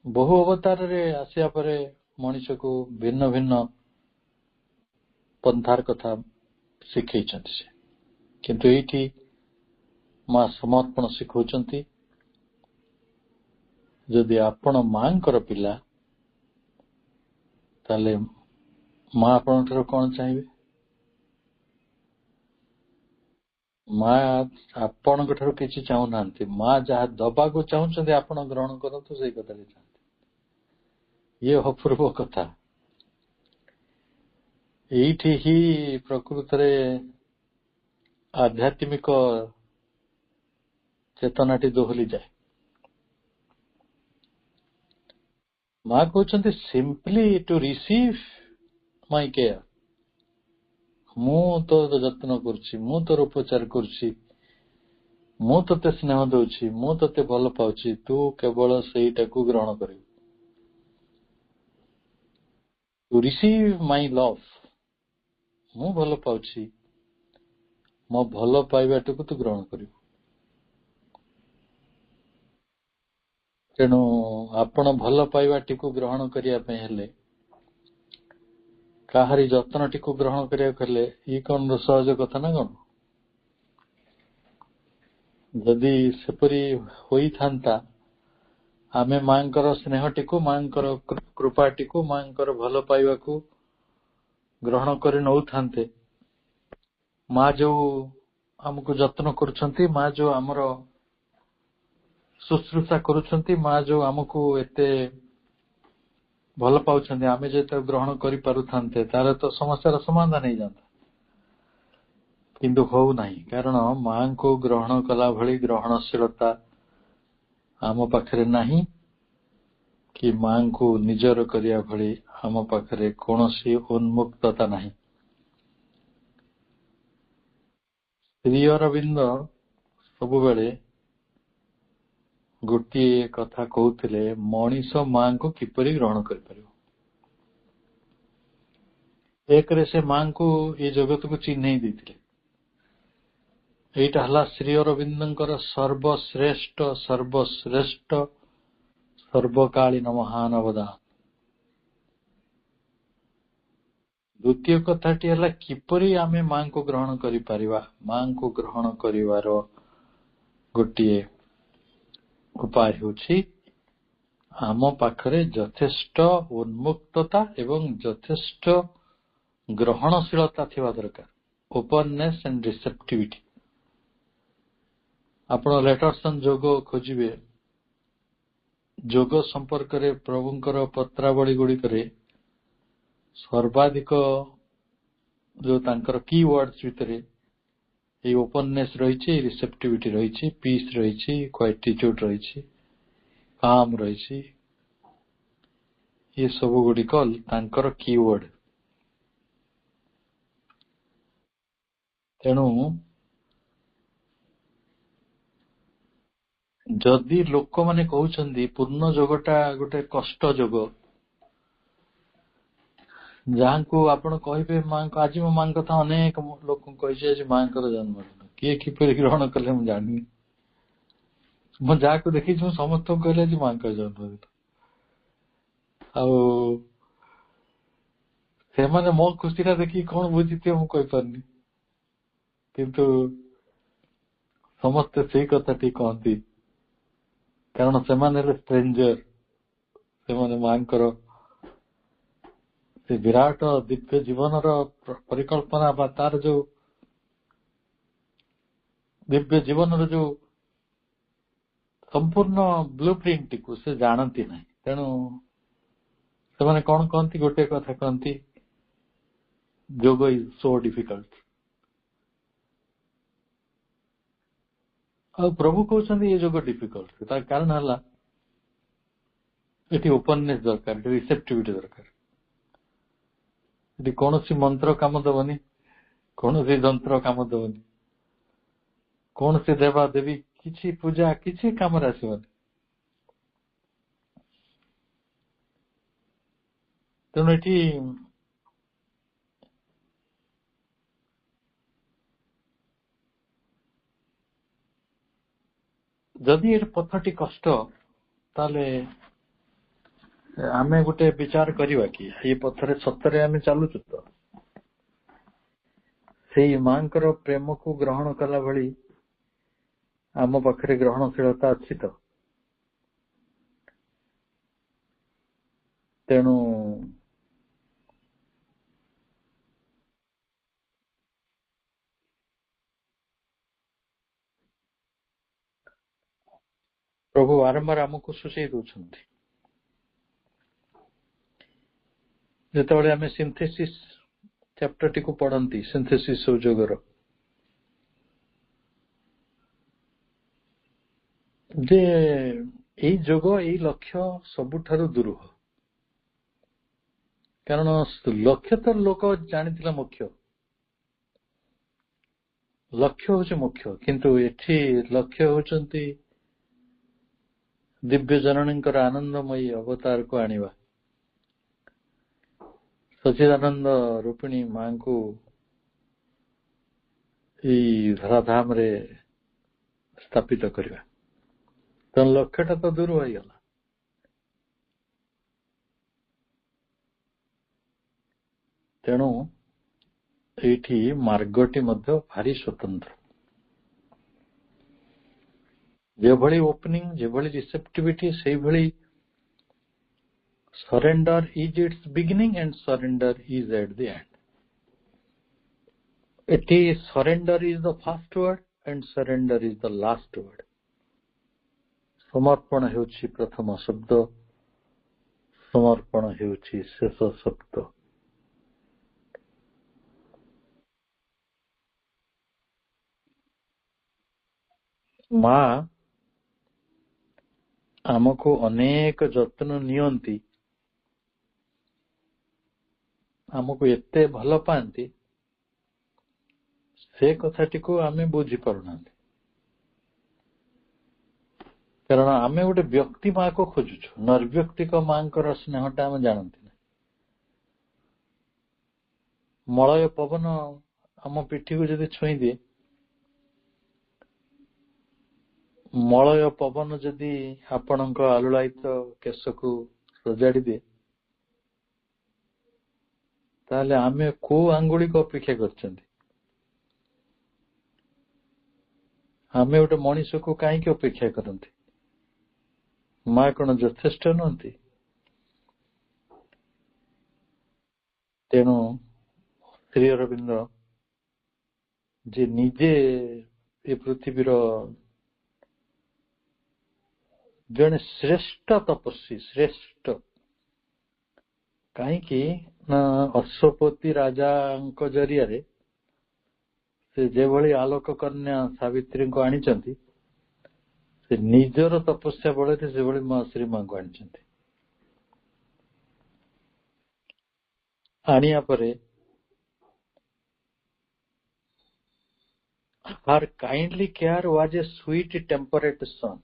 ବହୁ ଅବତାରରେ ଆସିବା ପରେ ମଣିଷକୁ ଭିନ୍ନ ଭିନ୍ନ ପନ୍ଥାର କଥା ଶିଖେଇଛନ୍ତି ସେ, କିନ୍ତୁ ଏଇଠି ମା ସମର୍ପଣ ଶିଖଉଛନ୍ତି, ଯଦି ଆପଣ ମାଙ୍କର ପିଲା ତାହେଲେ ମା ଆପଣଙ୍କ ଠାରୁ କଣ ଚାହିଁବେ? ମା ଆପଣଙ୍କ ଠାରୁ କିଛି ଚାହୁଁନାହାନ୍ତି, ମା ଯାହା ଦବାକୁ ଚାହୁଁଛନ୍ତି ଆପଣ ଗ୍ରହଣ କରନ୍ତୁ, ସେଇ କଥାରେ ଚାହାନ୍ତି। ଇଏ ଅପୂର୍ବ କଥା। ଏଇଠି ହିଁ ପ୍ରକୃତରେ ଆଧ୍ୟାତ୍ମିକ ଚେତନାଟି ଦୋହଲି ଯାଏ। ମା କହୁଛନ୍ତି ସିମ୍ପଲି ଟୁ ରିସିଭ୍ ମାଇ କେୟାର, ମୁଁ ତୋର ଯତ୍ନ କରୁଛି, ମୁଁ ତୋର ଉପଚାର କରୁଛି, ମୁଁ ତୋତେ ସ୍ନେହ ଦଉଛି, ମୁଁ ତୋତେ ଭଲ ପାଉଛି, ତୁ କେବଳ ସେଇଟାକୁ ଗ୍ରହଣ କରିବୁ। ଟୁ ରିସିଭ୍ ମାଇ ଲଭ୍, ମୁଁ ଭଲ ପାଉଛି, ମୋ ଭଲ ପାଇବାଟାକୁ ତୁ ଗ୍ରହଣ କରିବୁ। ତେଣୁ ଆପଣ ଭଲ ପାଇବାଟିକୁ ଗ୍ରହଣ କରିବା ପାଇଁ ହେଲେ, କାହାରି ଯତ୍ନଟିକୁ ଗ୍ରହଣ କରିବାକୁ ହେଲେ ଇଏ କଣ ସହଜ କଥା ନା କଣ? ଯଦି ସେପରି ହୋଇଥାନ୍ତା, ଆମେ ମାଙ୍କର ସ୍ନେହଟିକୁ, ମାଙ୍କର କୃପାଟିକୁ, ମାଙ୍କର ଭଲ ପାଇବାକୁ ଗ୍ରହଣ କରି ନଉଥାନ୍ତେ, ମା ଯୋଉ ଆମକୁ ଯତ୍ନ କରୁଛନ୍ତି, ମା ଯୋଉ ଆମର ଶୁଶ୍ରୂଷା କରୁଛନ୍ତି, ମା ଯୋଉ ଆମକୁ ଏତେ ଭଲ ପାଉଛନ୍ତି, ଆମେ ଯଦି ତାକୁ ଗ୍ରହଣ କରିପାରୁଥାନ୍ତେ ତାର ତ ସମସ୍ୟାର ସମାଧାନ ହେଇଯାନ୍ତା। କିନ୍ତୁ ହଉନାହିଁ, କାରଣ ମାଙ୍କୁ ଗ୍ରହଣ କଲା ଭଳି ଗ୍ରହଣଶୀଳତା ଆମ ପାଖରେ ନାହିଁ, କି ମାଙ୍କୁ ନିଜର କରିବା ଭଳି ଆମ ପାଖରେ କୌଣସି ଉନ୍ମୁକ୍ତତା ନାହିଁ। ଶ୍ରୀ ଅରବିନ୍ଦ ସବୁବେଳେ ଗୋଟିଏ କଥା କହୁଥିଲେ, ମଣିଷ ମାଙ୍କୁ କିପରି ଗ୍ରହଣ କରିପାରିବ। ଏକରେ ସେ ମାଙ୍କୁ ଏ ଜଗତକୁ ଚିହ୍ନେଇ ଦେଇଥିଲେ। ଏଇଟା ହେଲା ଶ୍ରୀ ଅରବିନ୍ଦଙ୍କର ସର୍ବଶ୍ରେଷ୍ଠ ସର୍ବକାଳୀନ ମହାନ ଅବଦାନ। ଦ୍ୱିତୀୟ କଥାଟି ହେଲା, କିପରି ଆମେ ମାଙ୍କୁ ଗ୍ରହଣ କରିପାରିବା। ମାଙ୍କୁ ଗ୍ରହଣ କରିବାର ଗୋଟିଏ ଉପାୟ ହେଉଛି, ଆମ ପାଖରେ ଯଥେଷ୍ଟ ଉନ୍ମୁକ୍ତତା ଏବଂ ଯଥେଷ୍ଟ ଗ୍ରହଣଶୀଳତା ଥିବା ଦରକାର। ଓପନନେସ୍ ଆଣ୍ଡ ରିସେପ୍ଟିଭିଟି। ଆପଣ ଲେଟରସନ ଯୋଗ ଖୋଜିବେ, ଯୋଗ ସମ୍ପର୍କରେ ପ୍ରଭୁଙ୍କର ପତ୍ରାବଳୀ ଗୁଡିକରେ ସର୍ବାଧିକ ଯୋଉ ତାଙ୍କର କି ୱାର୍ଡସ୍ ଭିତରେ ଏଇ ଓପନନେସ୍ ରହିଛି, ରିସେପ୍ଟିଭିଟି ରହିଛି, ପିସ୍ ରହିଛି, କ୍ୱାଇଟିଟ୍ୟୁଡ ରହିଛି, କାମ୍ ରହିଛି। ଏ ସବୁ ଗୁଡିକ ତାଙ୍କର କିୱାର୍ଡ। ତେଣୁ ଯଦି ଲୋକମାନେ କହୁଛନ୍ତି ପୂର୍ଣ୍ଣ ଯୋଗଟା ଗୋଟେ କଷ୍ଟ ଯୋଗ, ଯାହାଙ୍କୁ ଆପଣ କହିବେ ମାଙ୍କ, ଆଜି ମୋ ମାଙ୍କ କଥା ଅନେକ ଲୋକଙ୍କୁ କହିଛି, ଆଜି ମାଙ୍କର ଜନ୍ମଦିନ, କିଏ କିପରି ଗ୍ରହଣ କଲେ ମୁଁ ଜାଣିନି। ମୁଁ ଯାହାକୁ ଦେଖିଛି ମୁଁ ସମସ୍ତଙ୍କୁ କହିଲେ ଆଜି ମାଙ୍କର ଜନ୍ମଦିନ। ଆଉ ସେମାନେ ମୋ ଖୁସିଟା ଦେଖିକି କଣ ବୁଝିଥିବେ ମୁଁ କହିପାରୁନି, କିନ୍ତୁ ସମସ୍ତେ ସେଇ କଥାଟି କହନ୍ତି, କାରଣ ସେମାନେ ହେଲେ ଷ୍ଟ୍ରେଞ୍ଜର। ସେମାନେ ମାଙ୍କର ସେ ବିରାଟ ଦିବ୍ୟ ଜୀବନର ପରିକଳ୍ପନା ବା ତାର ଯୋଉ ଦିବ୍ୟ ଜୀବନର ଯୋଉ ସମ୍ପୂର୍ଣ୍ଣ ବ୍ଲୁ ପ୍ରିଣ୍ଟଟିକୁ ସେ ଜାଣନ୍ତି ନାହିଁ। ତେଣୁ ସେମାନେ କଣ କହନ୍ତି, ଗୋଟେ କଥା କହନ୍ତି, ଯୋଗ ଇଜ ସୋ ଡିଫିକଲ୍ଟ। ଆଉ ପ୍ରଭୁ କହୁଛନ୍ତି ଏ ଯୋଗ ଡିଫିକଲ୍ଟ। ତାର କାରଣ ହେଲା ଏଠି ଓପନନେସ୍ ଦରକାର, ଏଠି ରିସେପ୍ଟିଭିଟି ଦରକାର। ଏଠି କୌଣସି ମନ୍ତ୍ର କାମ ଦବନି, କୌଣସି ଯନ୍ତ୍ର କାମ ଦବନି, କୌଣସି ଦେବା ଦେବୀ କିଛି ପୂଜା କିଛି କାମରେ ଆସିବନି। ତେଣୁ ଏଠି ଯଦି ଏ ପଥଟି କଷ୍ଟ, ତାହେଲେ ଆମେ ଗୋଟେ ବିଚାର କରିବା କି ଏଇ ପଥରେ ସତରେ ଆମେ ଚାଲୁଛୁ ତ? ସେଇ ମାଙ୍କର ପ୍ରେମକୁ ଗ୍ରହଣ କଲା ଭଳି ଆମ ପାଖରେ ଗ୍ରହଣଶୀଳତା ଅଛି ତ? ତେଣୁ ପ୍ରଭୁ ବାରମ୍ବାର ଆମକୁ ସୂଚେଇ ଦଉଛନ୍ତି। ଯେତେବେଳେ ଆମେ ସିନ୍ଥେସିସ୍ ଚାପ୍ଟରଟିକୁ ପଢନ୍ତି, ସିନ୍ଥେସିସ୍ ଯୋଗର, ଯେ ଏଇ ଯୋଗ ଏଇ ଲକ୍ଷ୍ୟ ସବୁଠାରୁ ଦୁରୂହ। କାରଣ ଲକ୍ଷ୍ୟ ତ ଲୋକ ଜାଣିଥିଲା ମୁଖ୍ୟ, ଲକ୍ଷ୍ୟ ହଉଛି ମୁଖ୍ୟ, କିନ୍ତୁ ଏଠି ଲକ୍ଷ୍ୟ ହଉଛନ୍ତି ଦିବ୍ୟ ଜନନୀଙ୍କର ଆନନ୍ଦମୟୀ ଅବତାରକୁ ଆଣିବା, ସଚିଦାନନ୍ଦ ରୂପିଣୀ ମାଙ୍କୁ ଏଇ ଧରାଧାମରେ ସ୍ଥାପିତ କରିବା। ତେଣୁ ଲକ୍ଷ୍ୟଟା ତ ଦୂର ହୋଇଗଲା। ତେଣୁ ଏଇଠି ମାର୍ଗଟି ମଧ୍ୟ ଭାରି ସ୍ୱତନ୍ତ୍ର। ଯେଭଳି ଓପନିଂ, ଯେଭଳି ରିସେପ୍ଟିଭିଟି, ସେଇଭଳି surrender is its beginning and surrender is at the end. ଏଠି surrender is the first word and surrender is the last word. ସମର୍ପଣ ହେଉଛି ପ୍ରଥମ ଶବ୍ଦ, ସମର୍ପଣ ହେଉଛି ଶେଷ ଶବ୍ଦ। ମା ଆମକୁ ଅନେକ ଯତ୍ନ ନିଅନ୍ତି, ଆମକୁ ଏତେ ଭଲ ପାଆନ୍ତି, ସେ କଥାଟିକୁ ଆମେ ବୁଝିପାରୁନାହାନ୍ତି। କାରଣ ଆମେ ଗୋଟେ ବ୍ୟକ୍ତି ମାକୁ ଖୋଜୁଛୁ, ନିର୍ବ୍ୟକ୍ତିକ ମାଙ୍କର ସ୍ନେହଟା ଆମେ ଜାଣନ୍ତି ନା। ମଳୟ ପବନ ଆମ ପିଠିକୁ ଯଦି ଛୁଇଁ ଦିଏ, ମଳୟ ପବନ ଯଦି ଆପଣଙ୍କ ଆଲୁଳାୟିତ କେଶକୁ ସଜାଡି ଦିଏ, ତାହେଲେ ଆମେ କୋଉ ଆଙ୍ଗୁଳିକୁ ଅପେକ୍ଷା କରିଛନ୍ତି? ଆମେ ଗୋଟେ ମଣିଷକୁ କାହିଁକି ଅପେକ୍ଷା କରନ୍ତି? ମା କଣ ଯଥେଷ୍ଟ ନୁହନ୍ତି? ତେଣୁ ଶ୍ରୀ ଅରବିନ୍ଦ ଯେ ନିଜେ ଏ ପୃଥିବୀର ଜଣେ ଶ୍ରେଷ୍ଠ ତପସ୍ୱୀ, ଶ୍ରେଷ୍ଠ କାହିଁକି ନା ଅଶ୍ୱପତି ରାଜାଙ୍କ ଜରିଆରେ ସେ ଯେଭଳି ଆଲୋକ କନ୍ୟା ସାବିତ୍ରୀଙ୍କୁ ଆଣିଛନ୍ତି, ସେ ନିଜର ତପସ୍ୟା ବଳରେ ସେଭଳି ମା ଶ୍ରୀମାଙ୍କୁ ଆଣିଛନ୍ତି। ଆଣିବା ପରେ her kindly care was a sweet temperate son.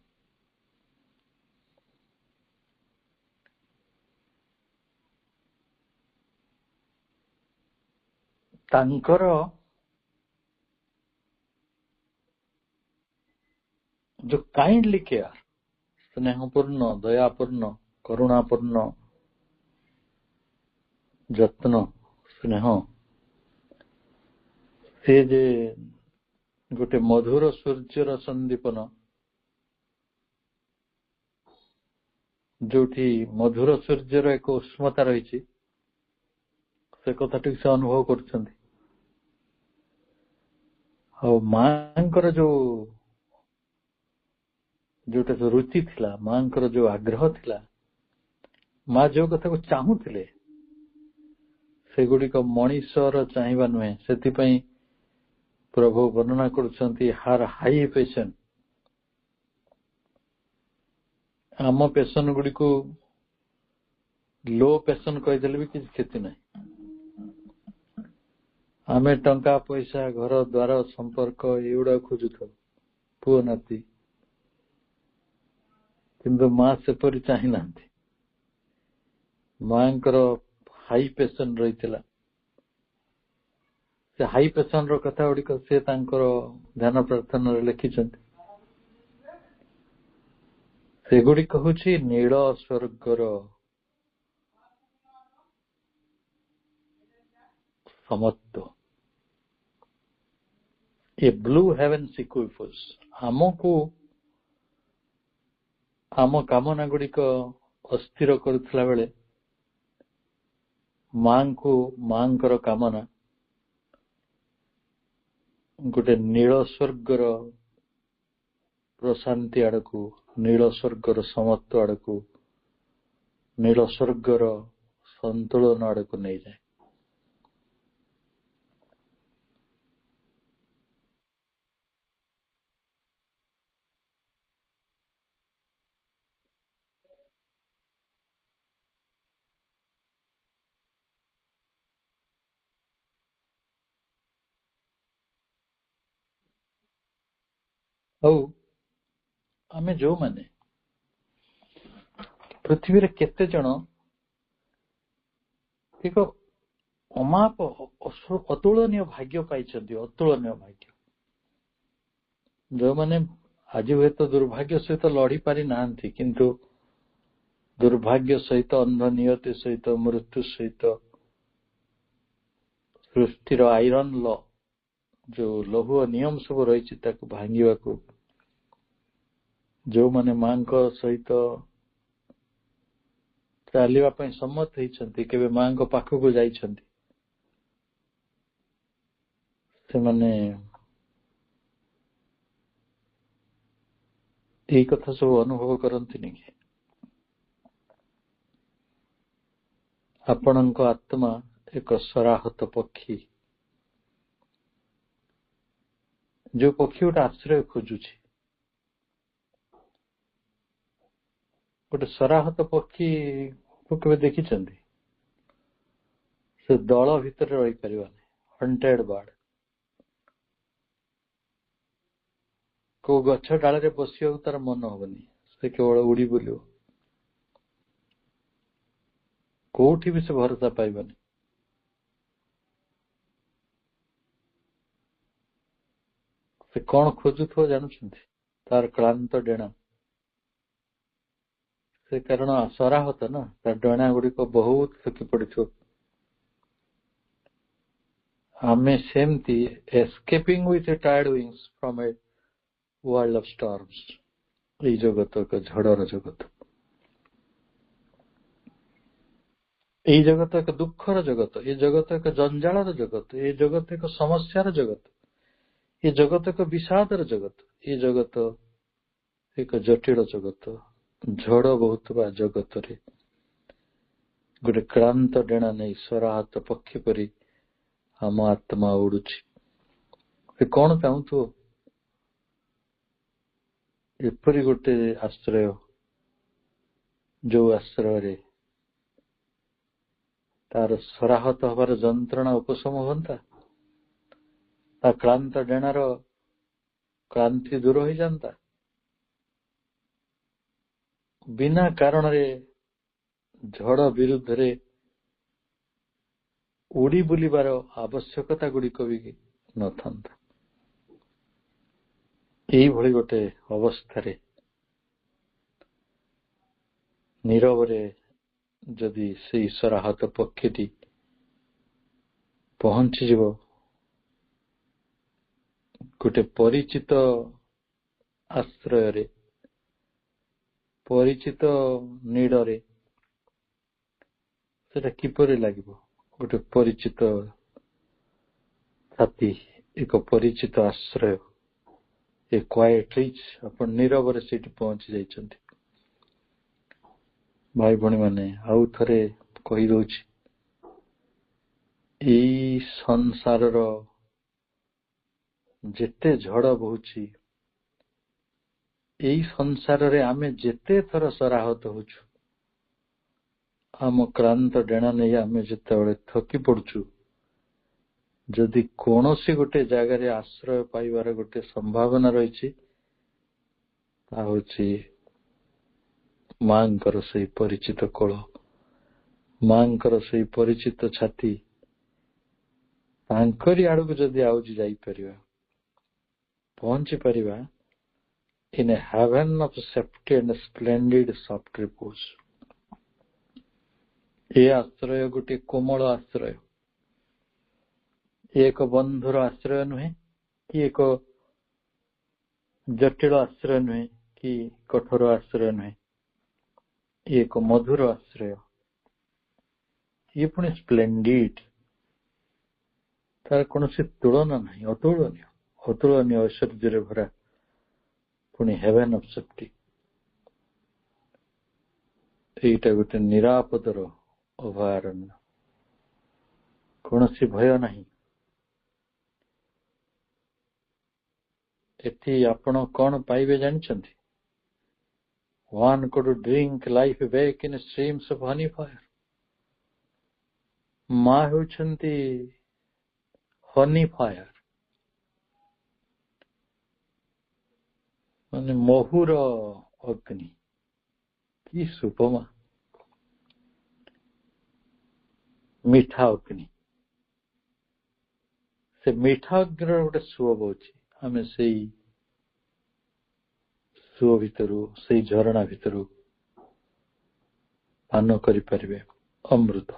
ତାଙ୍କର जो काइंडली केयर, स्नेहपूर्ण, दयापूर्ण, करुणापूर्ण ଯତ୍ନ, ସ୍ନେହ, ସେ ଯେ ଗୋଟେ ମଧୁର ସୂର୍ଯ୍ୟର ସନ୍ଦୀପନ, ଯୋଉଠି ମଧୁର ସୂର୍ଯ୍ୟର ଏକ ଉଷ୍ମତା ରହିଛି, ସେ କଥାଟିକୁ ସେ ଅନୁଭବ କରୁଛନ୍ତି। ଆଉ ମାଙ୍କର ଯୋଉଟା ରୁଚି ଥିଲା, ମାଙ୍କର ଯୋଉ ଆଗ୍ରହ ଥିଲା, ମା ଯୋଉ କଥାକୁ ଚାହୁଁଥିଲେ ସେଗୁଡିକ ମଣିଷର ଚାହିଁବା ନୁହେଁ। ସେଥିପାଇଁ ପ୍ରଭୁ ବର୍ଣ୍ଣନା କରୁଛନ୍ତି ହାର ହାଇ ପେସନ। ଆମ ପେସନ ଗୁଡିକୁ ଲୋ ପେସନ କହିଦେଲେ ବି କିଛି କ୍ଷତି ନାହିଁ। ଆମେ ଟଙ୍କା ପଇସା, ଘର ଦ୍ୱାର, ସମ୍ପର୍କ ଏଗୁଡା ଖୋଜୁଥାଉ, ପୁଅ ନାତି, କିନ୍ତୁ ମା ସେପରି ଚାହିଁ ନାହାନ୍ତି। ମାଙ୍କର ହାଇ ପେସନ ରହିଥିଲା। ସେ ହାଇ ପେସନ ର କଥା ଗୁଡିକ ସେ ତାଙ୍କର ଧ୍ୟାନ ପ୍ରାର୍ଥନାରେ ଲେଖିଛନ୍ତି। ସେଗୁଡିକ ହଉଛି ନୀଳ ସ୍ୱର୍ଗର ସମତ୍ଵ, ଏ ବ୍ଲୁ ହେଭେନ୍ସ ଇକ୍ୱିଫୋର୍ସ। ଆମକୁ ଆମ କାମନା ଗୁଡିକ ଅସ୍ଥିର କରୁଥିଲା ବେଳେ ମାଙ୍କର କାମନା ଗୋଟେ ନୀଳ ସ୍ୱର୍ଗର ପ୍ରଶାନ୍ତି ଆଡକୁ, ନୀଳ ସ୍ୱର୍ଗର ସମତ୍ଵ ଆଡକୁ, ନୀଳ ସ୍ୱର୍ଗର ସନ୍ତୁଳନ ଆଡକୁ ନେଇଯାଏ। ଆଉ ଆମେ ଯୋଉମାନେ ପୃଥିବୀରେ କେତେ ଜଣ ଏକ ଅମାପ ଅତୁଳନୀୟ ଭାଗ୍ୟ ପାଇଛନ୍ତି, ଅତୁଳନୀୟ ଭାଗ୍ୟ, ଯୋଉମାନେ ଆଜି ହୁଏତ ଦୁର୍ଭାଗ୍ୟ ସହିତ ଲଢି ପାରି ନାହାନ୍ତି, କିନ୍ତୁ ଦୁର୍ଭାଗ୍ୟ ସହିତ, ଅନ୍ଧ ନିୟତି ସହିତ, ମୃତ୍ୟୁ ସହିତ, ସୃଷ୍ଟିର ଆଇରନ୍ ଲ, ଯୋଉ ଲୌହ ନିୟମ ସବୁ ରହିଛି ତାକୁ ଭାଙ୍ଗିବାକୁ ଯୋଉମାନେ ମାଙ୍କ ସହିତ ଚାଲିବା ପାଇଁ ସମ୍ମତ ହେଇଛନ୍ତି, କେବେ ମାଙ୍କ ପାଖକୁ ଯାଇଛନ୍ତି, ସେମାନେ ଏଇ କଥା ସବୁ ଅନୁଭବ କରନ୍ତିନି କି ଆପଣଙ୍କ ଆତ୍ମା ଏକ ସରାହତ ପକ୍ଷୀ, ଯୋଉ ପକ୍ଷୀ ଗୋଟେ ଆଶ୍ରୟ ଖୋଜୁଛି। ଗୋଟେ ସରାହତ ପକ୍ଷୀକୁ କେବେ ଦେଖିଛନ୍ତି? ସେ ଦଳ ଭିତରେ ରହିପାରିବନି, ହଣ୍ଟେଡ ବାର୍ଡ। କୋଉ ଗଛ ଡାଳରେ ବସିବାକୁ ତାର ମନ ହବନି, ସେ କେବଳ ଉଡି ବୁଲିବ, କୋଉଠି ବି ସେ ଭରସା ପାଇବନି। ସେ କଣ ଖୋଜୁଥିବ ଜାଣୁଛନ୍ତି? ତାର କ୍ଳାନ୍ତ ଡେଣା। ସେ କାରଣ ସରାହତ ନା, ତା ଡେଣା ଗୁଡିକ ବହୁତ ଥକି ପଡିଥିବ। ଆମେ ସେମିତି escaping with a tired wings from a world of storms। ଏଇ ଜଗତ ଏକ ଝଡର ଜଗତ, ଏଇ ଜଗତ ଏକ ଦୁଃଖର ଜଗତ, ଏ ଜଗତ ଏକ ଜଞ୍ଜାଳର ଜଗତ, ଏ ଜଗତ ଏକ ସମସ୍ୟାର ଜଗତ, ଏ ଜଗତ ଏକ ବିଷାଦର ଜଗତ, ଏ ଜଗତ ଏକ ଜଟିଳ ଜଗତ। ଝଡ ବହୁଥିବା ଜଗତରେ ଗୋଟେ କ୍ଳାନ୍ତ ଡେଣା ନେଇ ସରାହତ ପକ୍ଷୀ ପରି ଆମ ଆତ୍ମା ଉଡୁଛି। ସେ କଣ ଚାହୁଁଥିବ? ଏପରି ଗୋଟେ ଆଶ୍ରୟ, ଯୋଉ ଆଶ୍ରୟରେ ତାର ସରାହତ ହବାର ଯନ୍ତ୍ରଣା ଉପଶମ ହୁଅନ୍ତା, ତା କ୍ଳାନ୍ତ ଡେଣାର କ୍ଳାନ୍ତି ଦୂର ହୋଇଯାନ୍ତା, ବିନା କାରଣରେ ଝଡ ବିରୁଦ୍ଧରେ ଉଡି ବୁଲିବାର ଆବଶ୍ୟକତା ଗୁଡିକ ବି ନଥାନ୍ତା। ଏଇଭଳି ଗୋଟେ ଅବସ୍ଥାରେ ନୀରବରେ ଯଦି ସେଇ ସରାହତ ପକ୍ଷୀଟି ପହଞ୍ଚିଯିବ ଗୋଟେ ପରିଚିତ ଆଶ୍ରୟରେ, ପରିଚିତ ନୀଡ଼ରେ, ସେଟା କିପରି ଲାଗିବ? ଗୋଟେ ପରିଚିତ ଛାତି ଏକ ପରିଚିତ ଆଶ୍ରୟ, ଏ କ୍ୱାଏଟ୍ ରିଚ୍, ଆପଣ ନୀରବରେ ସେଇଠି ପହଞ୍ଚି ଯାଇଛନ୍ତି। ଭାଇ ଭଉଣୀ ମାନେ, ଆଉ ଥରେ କହିଦଉଛି, ଏଇ ସଂସାରର ଯେତେ ଝଡ଼ ବହୁଛି, ଏଇ ସଂସାରରେ ଆମେ ଯେତେ ଥର ସରାହତ ହଉଛୁ, ଆମ କ୍ଳାନ୍ତ ଡେଣା ନେଇ ଆମେ ଯେତେବେଳେ ଥକି ପଡୁଛୁ, ଯଦି କୌଣସି ଗୋଟେ ଜାଗାରେ ଆଶ୍ରୟ ପାଇବାର ଗୋଟେ ସମ୍ଭାବନା ରହିଛି, ତା ହଉଛି ମାଙ୍କର ସେଇ ପରିଚିତ କୋଳ, ମାଙ୍କର ସେଇ ପରିଚିତ ଛାତି। ତାଙ୍କରି ଆଡକୁ ଯଦି ଆଉଜି ଯାଇପାରିବା, ପହଞ୍ଚି ପାରିବା, in a heaven of safety and splendid soft repose। ଏ ଆଶ୍ରୟ ଗୋଟେ କୋମଳ ଆଶ୍ରୟ, ଏକ ବନ୍ଧୁର ଆଶ୍ରୟ ନୁହେଁ, କି ଏକ ଜଟିଳ ଆଶ୍ରୟ ନୁହେଁ, କି କଠୋର ଆଶ୍ରୟ ନୁହେଁ, ଏକ ମଧୁର ଆଶ୍ରୟ। ଇଏ ପୁଣି ସ୍ପ୍ଲେଣ୍ଡିଡ, ତାର କୌଣସି ତୁଳନା ନାହିଁ, ଅତୁଳନୀୟ, ଅତୁଳନୀୟ ଐଶ୍ୱର୍ଯ୍ୟରେ ଭରା, ପୁଣି ହେଭେନ୍ ଅଫ୍ ସେଫ୍ଟି। ଏଇଟା ଗୋଟେ ନିରାପଦର ଅଭୟାରଣ୍ୟ, କୌଣସି ଭୟ ନାହିଁ। ଏଠି ଆପଣ କଣ ପାଇବେ ଜାଣିଛନ୍ତି? One could drink life back in streams of honey fire। ମା ହେଉଛନ୍ତି ହନି ଫାୟାର, ମାନେ ମହୁର ଅଗ୍ନି। କି ସୁପମା, ମିଠା ଅଗ୍ନି। ସେ ମିଠା ଅଗ୍ନିର ଗୋଟେ ସୁଅ ବହୁଛି, ଆମେ ସେଇ ସୁଅ ଭିତରୁ, ସେଇ ଝରଣା ଭିତରୁ ପାନ କରିପାରିବେ ଅମୃତ।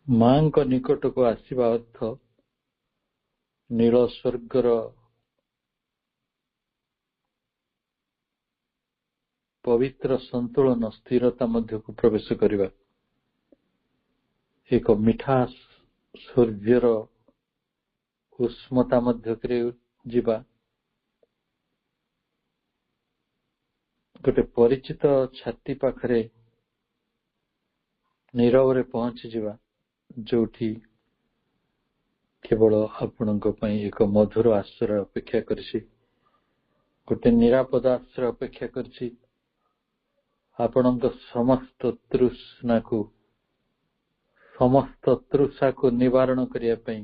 ମାଙ୍କ ନିକଟକୁ ଆସିବା ଅର୍ଥ ନୀଳ ସ୍ୱର୍ଗର ପବିତ୍ର ସନ୍ତୁଳନ, ସ୍ଥିରତା ମଧ୍ୟକୁ ପ୍ରବେଶ କରିବା, ଏକ ମିଠା ସୂର୍ଯ୍ୟର ଉଷ୍ମତା ମଧ୍ୟରେ ଯିବା, ଗୋଟେ ପରିଚିତ ଛାତି ପାଖରେ ନୀରବରେ ପହଞ୍ଚିଯିବା, ଯୋଉଠି କେବଳ ଆପଣଙ୍କ ପାଇଁ ଏକ ମଧୁର ଆଶ୍ରୟ ଅପେକ୍ଷା କରିଛି, ଗୋଟେ ନିରାପଦ ଆଶ୍ରୟ ଅପେକ୍ଷା କରିଛି। ଆପଣଙ୍କ ସମସ୍ତ ତୃଷାକୁ ନିବାରଣ କରିବା ପାଇଁ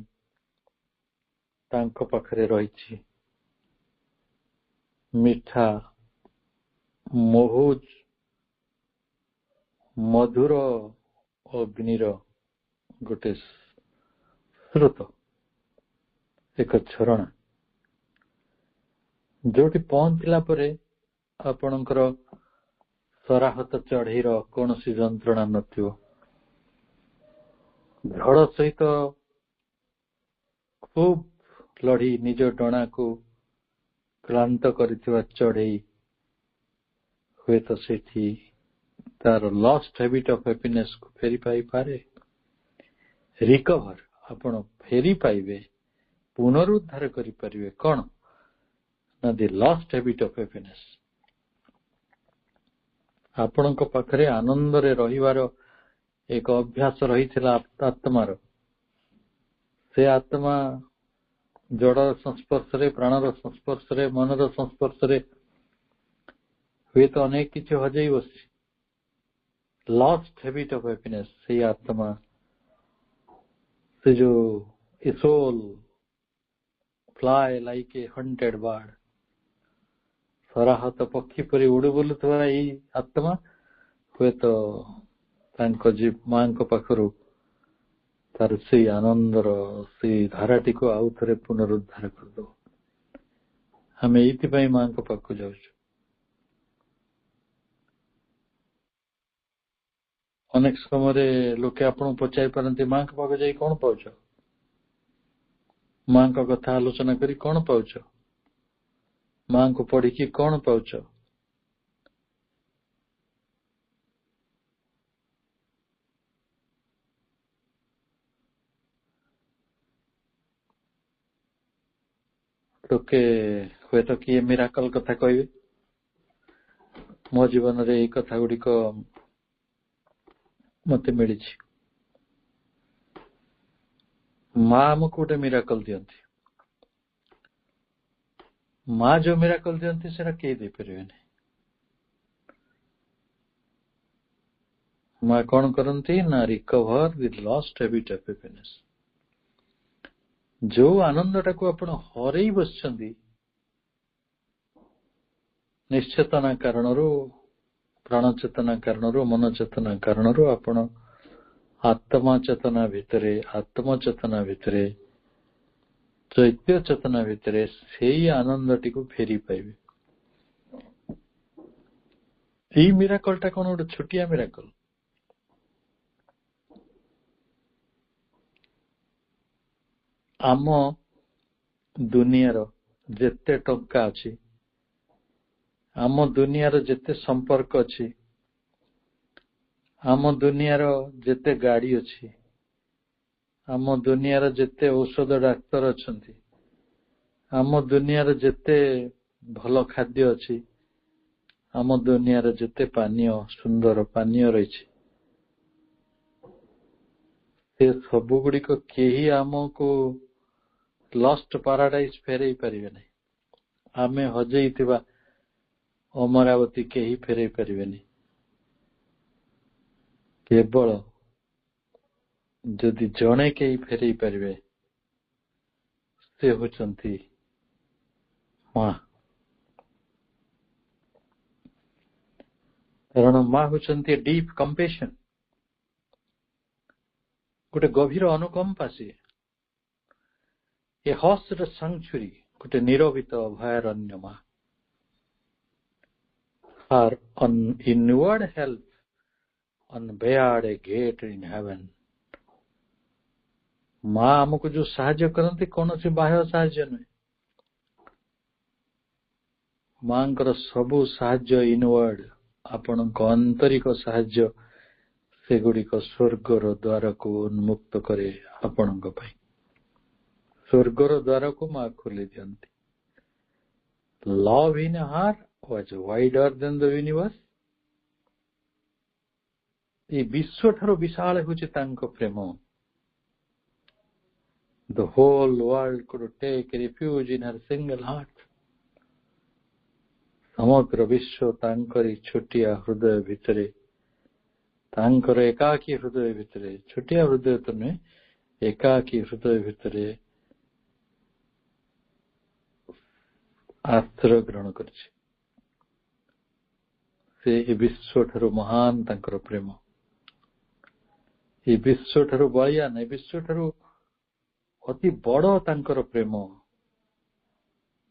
ତାଙ୍କ ପାଖରେ ରହିଛି ମିଠା ମଧୁର ଅଗ୍ନିର ଗୋଟେ ସ୍ରୋତ, ଏକ ଝରଣା, ଯୋଉଠି ପହଞ୍ଚିଲା ପରେ ଆପଣଙ୍କର ସରାହତ ଚଢେଇର କୌଣସି ଯନ୍ତ୍ରଣା ନଥିବ। ଝଡ଼ ସହିତ ଖୁବ୍ ଲଢି ନିଜ ଡଣାକୁ କ୍ଳାନ୍ତ କରିଥିବା ଚଢେଇ ହୁଏତ ସେଠି ତାର ଲଷ୍ଟ ହ୍ୟାବିଟ୍ ଅଫ୍ ହ୍ୟାପିନେସ୍ କୁ ଫେରି ପାଇପାରେ। ରିକଭର, ଆପଣ ଫେରି ପାଇବେ, ପୁନରୁଦ୍ଧାର କରିପାରିବେ। କଣ ନା ଦି ଲଷ୍ଟ ହ୍ୟାବିଟ୍ ଅଫ୍ ହ୍ୟାପିନେସ୍। ଆପଣଙ୍କ ପାଖରେ ଆନନ୍ଦରେ ରହିବାର ଏକ ଅଭ୍ୟାସ ରହିଥିଲା ଆତ୍ମାର, ସେ ଆତ୍ମା ଜଡର ସଂସ୍ପର୍ଶରେ, ପ୍ରାଣର ସଂସ୍ପର୍ଶରେ, ମନର ସଂସ୍ପର୍ଶରେ ହୁଏତ ଅନେକ କିଛି ହଜେଇ ବସିଛି। ଲଷ୍ଟ ହ୍ୟାବିଟ୍ ଅଫ୍ ହ୍ୟାପିନେସ୍, ସେଇ ଆତ୍ମା, ସେ ଯୋଉ a soul fly like a hunted bird, ସରାହତ ପକ୍ଷୀ ପରି ଉଡୁ ବୁଲୁଥିବା ଏଇ ଆତ୍ମା ହୁଏତ ତାଙ୍କ ମାଙ୍କ ପାଖରୁ ତାର ସେଇ ଆନନ୍ଦର ସେଇ ଧାରାଟିକୁ ଆଉ ଥରେ ପୁନରୁଦ୍ଧାର କରିଦେବ। ଆମେ ଏଇଥିପାଇଁ ମାଙ୍କ ପାଖକୁ ଯାଉଛୁ। ଅନେକ ସମୟରେ ଲୋକେ ଆପଣଙ୍କୁ ପଚାରି ପାରନ୍ତି, ମାଙ୍କ ପାଖକୁ ଯାଇ କଣ ପାଉଛ? ମାଙ୍କ କଥା ଆଲୋଚନା କରି କଣ ପାଉଛ? ମାଙ୍କୁ ପଢିକି କଣ ପାଉଛ? ଲୋକେ ହୁଏତ କିଏ ମିରାକଲ କଥା କହିବେ। ମୋ ଜୀବନରେ ଏଇ କଥା ଗୁଡିକ ମତେ ମିଳିଛି। ମା ଆମକୁ ଗୋଟେ ମିରାକଲ ଦିଅନ୍ତି। ମା ଯୋଉ ମିରାକଲ ଦିଅନ୍ତି ସେଟା କେହି ଦେଇପାରିବେନି। ମା କଣ କରନ୍ତି ନା recover the lost habit of happiness. ଯୋଉ ଆନନ୍ଦଟାକୁ ଆପଣ ହରେଇ ବସିଛନ୍ତି ନିଶ୍ଚେତନା କାରଣରୁ, ପ୍ରାଣ ଚେତନା କାରଣରୁ, ମନ ଚେତନା କାରଣରୁ ଆପଣ ଆତ୍ମା ଚେତନା ଭିତରେ ଚୈତ୍ୟ ଚେତନା ଭିତରେ ସେଇ ଆନନ୍ଦଟିକୁ ଫେରି ପାଇବେ। ଏଇ ମିରାକଲଟା କଣ ଗୋଟେ ଛୋଟିଆ ମିରାକଲ? ଆମ ଦୁନିଆର ଯେତେ ଟଙ୍କା ଅଛି, ଆମ ଦୁନିଆର ଯେତେ ସମ୍ପର୍କ ଅଛି, ଆମ ଦୁନିଆର ଯେତେ ଗାଡି ଅଛି, ଆମ ଦୁନିଆର ଯେତେ ଔଷଧ ଡାକ୍ତର ଅଛନ୍ତି, ଆମ ଦୁନିଆର ଯେତେ ଭଲ ଖାଦ୍ୟ ଅଛି, ଆମ ଦୁନିଆର ଯେତେ ସୁନ୍ଦର ପାନୀୟ ରହିଛି, ସେ ସବୁ ଗୁଡିକ କେହି ଆମକୁ ଲଷ୍ଟ ପାରାଡାଇଜ ଫେରେଇ ପାରିବେ ନାହିଁ। ଆମେ ହଜେଇଥିବା ଅମରାବତୀ କେହି ଫେରେଇ ପାରିବେନି। କେବଳ ଯଦି ଜଣେ କେହି ଫେରେଇ ପାରିବେ, ସେ ହେଉଛନ୍ତି ମା। କାରଣ ମା ହେଉଛନ୍ତି ଡିପ୍ କମ୍ପେସନ, ଗୋଟେ ଗଭୀର ଅନୁକମ୍ପା। ସିଏ ଏ ହସ୍ଡ ସାଙ୍କ୍ଚୁରୀ, ଗୋଟେ ନିରବିତ ଅଭୟାରଣ୍ୟ ମା। Her inward help unbarred a gate in heaven. ମା ଆମକୁ ଯୋଉ ସାହାଯ୍ୟ କରନ୍ତି କୌଣସି ବାହ୍ୟ ସାହାଯ୍ୟ ନୁହେଁ। ମାଙ୍କର ସବୁ ସାହାଯ୍ୟ ଇନୱାର୍ଡ, ଆପଣଙ୍କ ଆନ୍ତରିକ ସାହାଯ୍ୟ, ସେଗୁଡିକ ସ୍ୱର୍ଗର ଦ୍ୱାରକୁ ଉନ୍ମୁକ୍ତ କରେ ଆପଣଙ୍କ ପାଇଁ। ସ୍ୱର୍ଗର ଦ୍ୱାରକୁ ମା ଖୋଲି ଦିଅନ୍ତି। Love in her was wider than the universe. এই ବିଶ୍ୱଠାରୁ ବିଶାଳ ହେଉଛି ତାଙ୍କ ପ୍ରେମ। The whole world could take refuge in her single heart. ସମଗ୍ର ବିଶ୍ୱ ତାଙ୍କରି ଛୋଟିଆ ହୃଦୟ ଭିତରେ, ତାଙ୍କର ଏକାକୀ ହୃଦୟ ଭିତରେ, ଛୋଟିଆ ହୃଦୟ ତ ନୁହେଁ, ଏକାକୀ ହୃଦୟ ଭିତରେ ଆଶ୍ରୟ ଗ୍ରହଣ କରିଛି। ସେ ଏ ବିଶ୍ୱଠାରୁ ମହାନ ତାଙ୍କର ପ୍ରେମ, ଏ ବିଶ୍ୱଠାରୁ ବଳିୟାନ, ଏ ବିଶ୍ୱଠାରୁ ଅତି ବଡ଼ ତାଙ୍କର ପ୍ରେମ।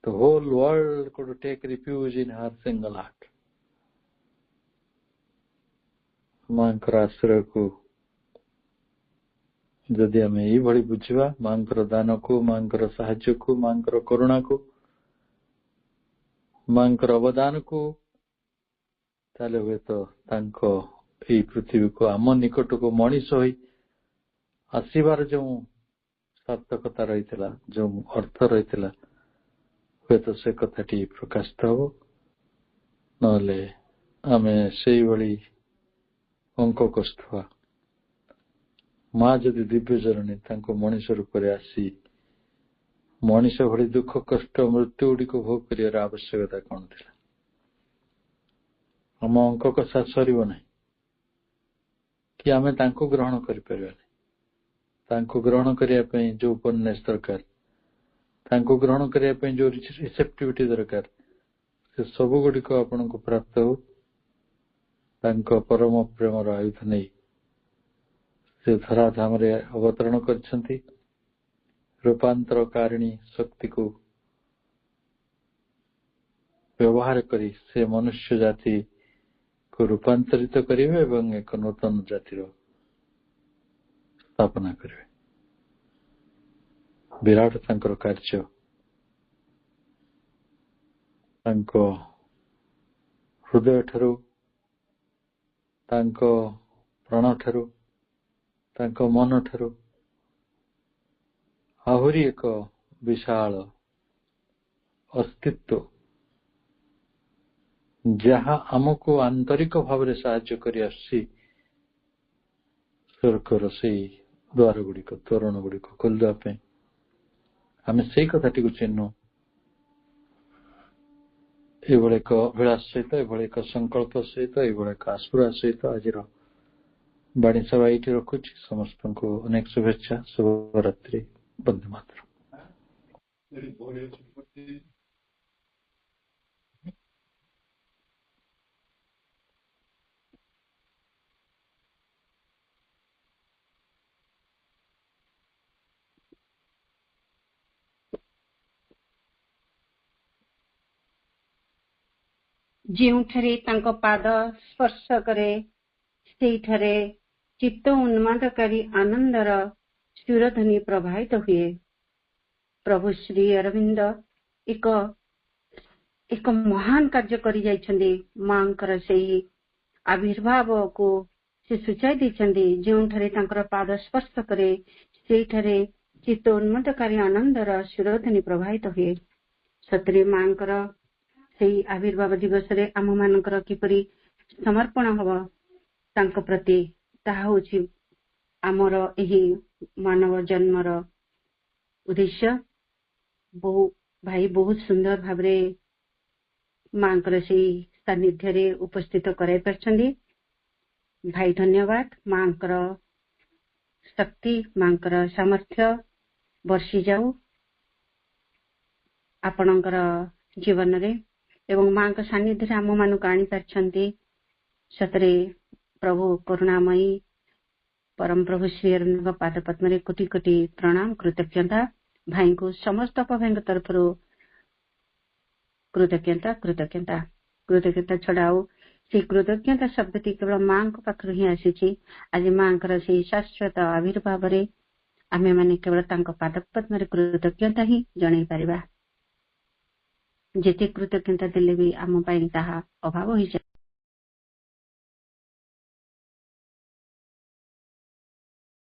The whole world could take refuge in her single heart. ମାଙ୍କର ଆଶ୍ରୟକୁ ଯଦି ଆମେ ଏଇଭଳି ବୁଝିବା, ମାଙ୍କର ଦାନକୁ, ମାଙ୍କର ସାହାଯ୍ୟକୁ, ମାଙ୍କର କରୁଣାକୁ, ମାଙ୍କର ଅବଦାନକୁ, ତାହେଲେ ହୁଏତ ତାଙ୍କ ଏଇ ପୃଥିବୀକୁ, ଆମ ନିକଟକୁ ମଣିଷ ହୋଇ ଆସିବାର ଯେଉଁ ସାର୍ଥକତା ରହିଥିଲା, ଯେଉଁ ଅର୍ଥ ରହିଥିଲା, ହୁଏତ ସେ କଥାଟି ପ୍ରକାଶିତ ହବ। ନହେଲେ ଆମେ ସେଇଭଳି ଅଙ୍କ କଷୁଥିବା। ମା ଯଦି ଦିବ୍ୟ ଜନନୀ ତାଙ୍କ ମଣିଷ ରୂପରେ ଆସି ମଣିଷ ଭଳି ଦୁଃଖ କଷ୍ଟ ମୃତ୍ୟୁ ଗୁଡିକ ଭୋଗ କରିବାର ଆବଶ୍ୟକତା କଣ ଥିଲା? ଆମ ଅଙ୍କ କଷା ସରିବ ନାହିଁ କି ଆମେ ତାଙ୍କୁ ଗ୍ରହଣ କରିପାରିବାନି। ତାଙ୍କୁ ଗ୍ରହଣ କରିବା ପାଇଁ ଯୋଉ ଉପନ୍ୟାସ ଦରକାର, ତାଙ୍କୁ ଗ୍ରହଣ କରିବା ପାଇଁ ଯୋଉ ରିସେପ୍ଟିଭିଟି ଦରକାର, ସେ ସବୁ ଗୁଡିକ ଆପଣଙ୍କୁ ପ୍ରାପ୍ତ ହଉ ତାଙ୍କ ପରମ ପ୍ରେମର ଆୟୁଧ ନେଇ। ସେ ଧରାଧାମରେ ଅବତରଣ କରିଛନ୍ତି। ରୂପାନ୍ତରକାରିଣୀ ଶକ୍ତିକୁ ବ୍ୟବହାର କରି ସେ ମନୁଷ୍ୟ ଜାତିକୁ ରୂପାନ୍ତରିତ କରିବେ ଏବଂ ଏକ ନୂତନ ଜାତିର ସ୍ଥାପନା କରିବେ। ବିରାଟ ତାଙ୍କର କାର୍ଯ୍ୟ। ତାଙ୍କ ହୃଦୟଠାରୁ, ତାଙ୍କ ପ୍ରାଣଠାରୁ, ତାଙ୍କ ମନଠାରୁ ଆହୁରି ଏକ ବିଶାଳ अस्तित्व जहा आमको आंतरिक भाव में साहाय्य कर स्वर्गर से द्वार गुड़िक तोरण गुड़िक खोलदेवाई आम से कथाटी को चिन्हु एभली एक अभिलाष सहित एभली एक संकल्प सहित एभली एक आशुरा सहित आज बाणी सभा ये रखुच्छी समस्त को अनेक शुभेच्छा शुभरात्रि बंदे मातरम। ଯେଉଁଠାରେ ତାଙ୍କ ପାଦ ସ୍ପର୍ଶ କରେ ସେଇଠାରେ ଚିତ୍ତ ଉନ୍ମାଦକାରୀ ଆନନ୍ଦର ସୁରଧ୍ୱନି ପ୍ରବାହିତ ହୁଏ। ପ୍ରଭୁ ଶ୍ରୀ ଅରବିନ୍ଦ ଏକ ମହାନ କାର୍ଯ୍ୟ କରି ଯାଇଛନ୍ତି। ମାଙ୍କର ସେହି ଆବିର୍ଭାବକୁ ସେ ସୂଚାଇ ଦେଇଛନ୍ତି। ଯେଉଁଠାରେ ତାଙ୍କର ପାଦ ସ୍ପର୍ଶ କରେ ସେଇଠାରେ ଚିତ୍ତ ଉନ୍ମାଦକାରୀ ଆନନ୍ଦର ସୁରଧ୍ୱନି ପ୍ରବାହିତ ହୁଏ। ସତରେ ମାଙ୍କର ସେହି ଆବିର୍ଭାବ ଦିବସରେ ଆମ ମାନଙ୍କର କିପରି ସମର୍ପଣ ହବ ତାଙ୍କ ପ୍ରତି, ତାହା ହେଉଛି ଆମର ଏହି ମାନବ ଜନ୍ମର ଉଦ୍ଦେଶ୍ୟ। ଭାଇ ବହୁତ ସୁନ୍ଦର ଭାବରେ ମାଙ୍କର ସେହି ସାନ୍ନିଧ୍ୟରେ ଉପସ୍ଥିତ କରାଇ ପାରିଛନ୍ତି। ଭାଇ ଧନ୍ୟବାଦ। ମାଙ୍କର ଶକ୍ତି ମାଙ୍କର ସାମର୍ଥ୍ୟ ବର୍ଷି ଯାଉ ଆପଣଙ୍କର ଜୀବନରେ ଏବଂ ମାଙ୍କ ସାନ୍ନିଧ୍ୟରେ ଆମ ମାନଙ୍କୁ ଆଣିପାରିଛନ୍ତି। ସତରେ ପ୍ରଭୁ କରୁଣାମୟୀ ପରମ ପ୍ରଭୁ ଶ୍ରୀ ଅରବିନ୍ଦଙ୍କ ପାଦ ପଦ୍ମରେ କୋଟି କୋଟି ପ୍ରଣାମ କୃତଜ୍ଞତା। ଭାଇଙ୍କୁ ସମସ୍ତ ଭାଇଙ୍କ ତରଫରୁ କୃତଜ୍ଞତା ଛଡା ଆଉ ସେଇ କୃତଜ୍ଞତା ଶବ୍ଦଟି କେବଳ ମାଙ୍କ ପାଖରୁ ହିଁ ଆସିଛି। ଆଜି ମାଙ୍କର ସେଇ ଶାଶ୍ୱତ ଆବିର୍ଭାବରେ ଆମେ ମାନେ କେବଳ ତାଙ୍କ ପାଦ ପଦ୍ମରେ କୃତଜ୍ଞତା ହିଁ ଜଣାଇ ପାରିବା। ଯେତେ କୃତଜ୍ଞତା ଦେଲେ ବି ଆମ ପାଇଁ ତାହା ଅଭାବ ହୋଇଯାଏ।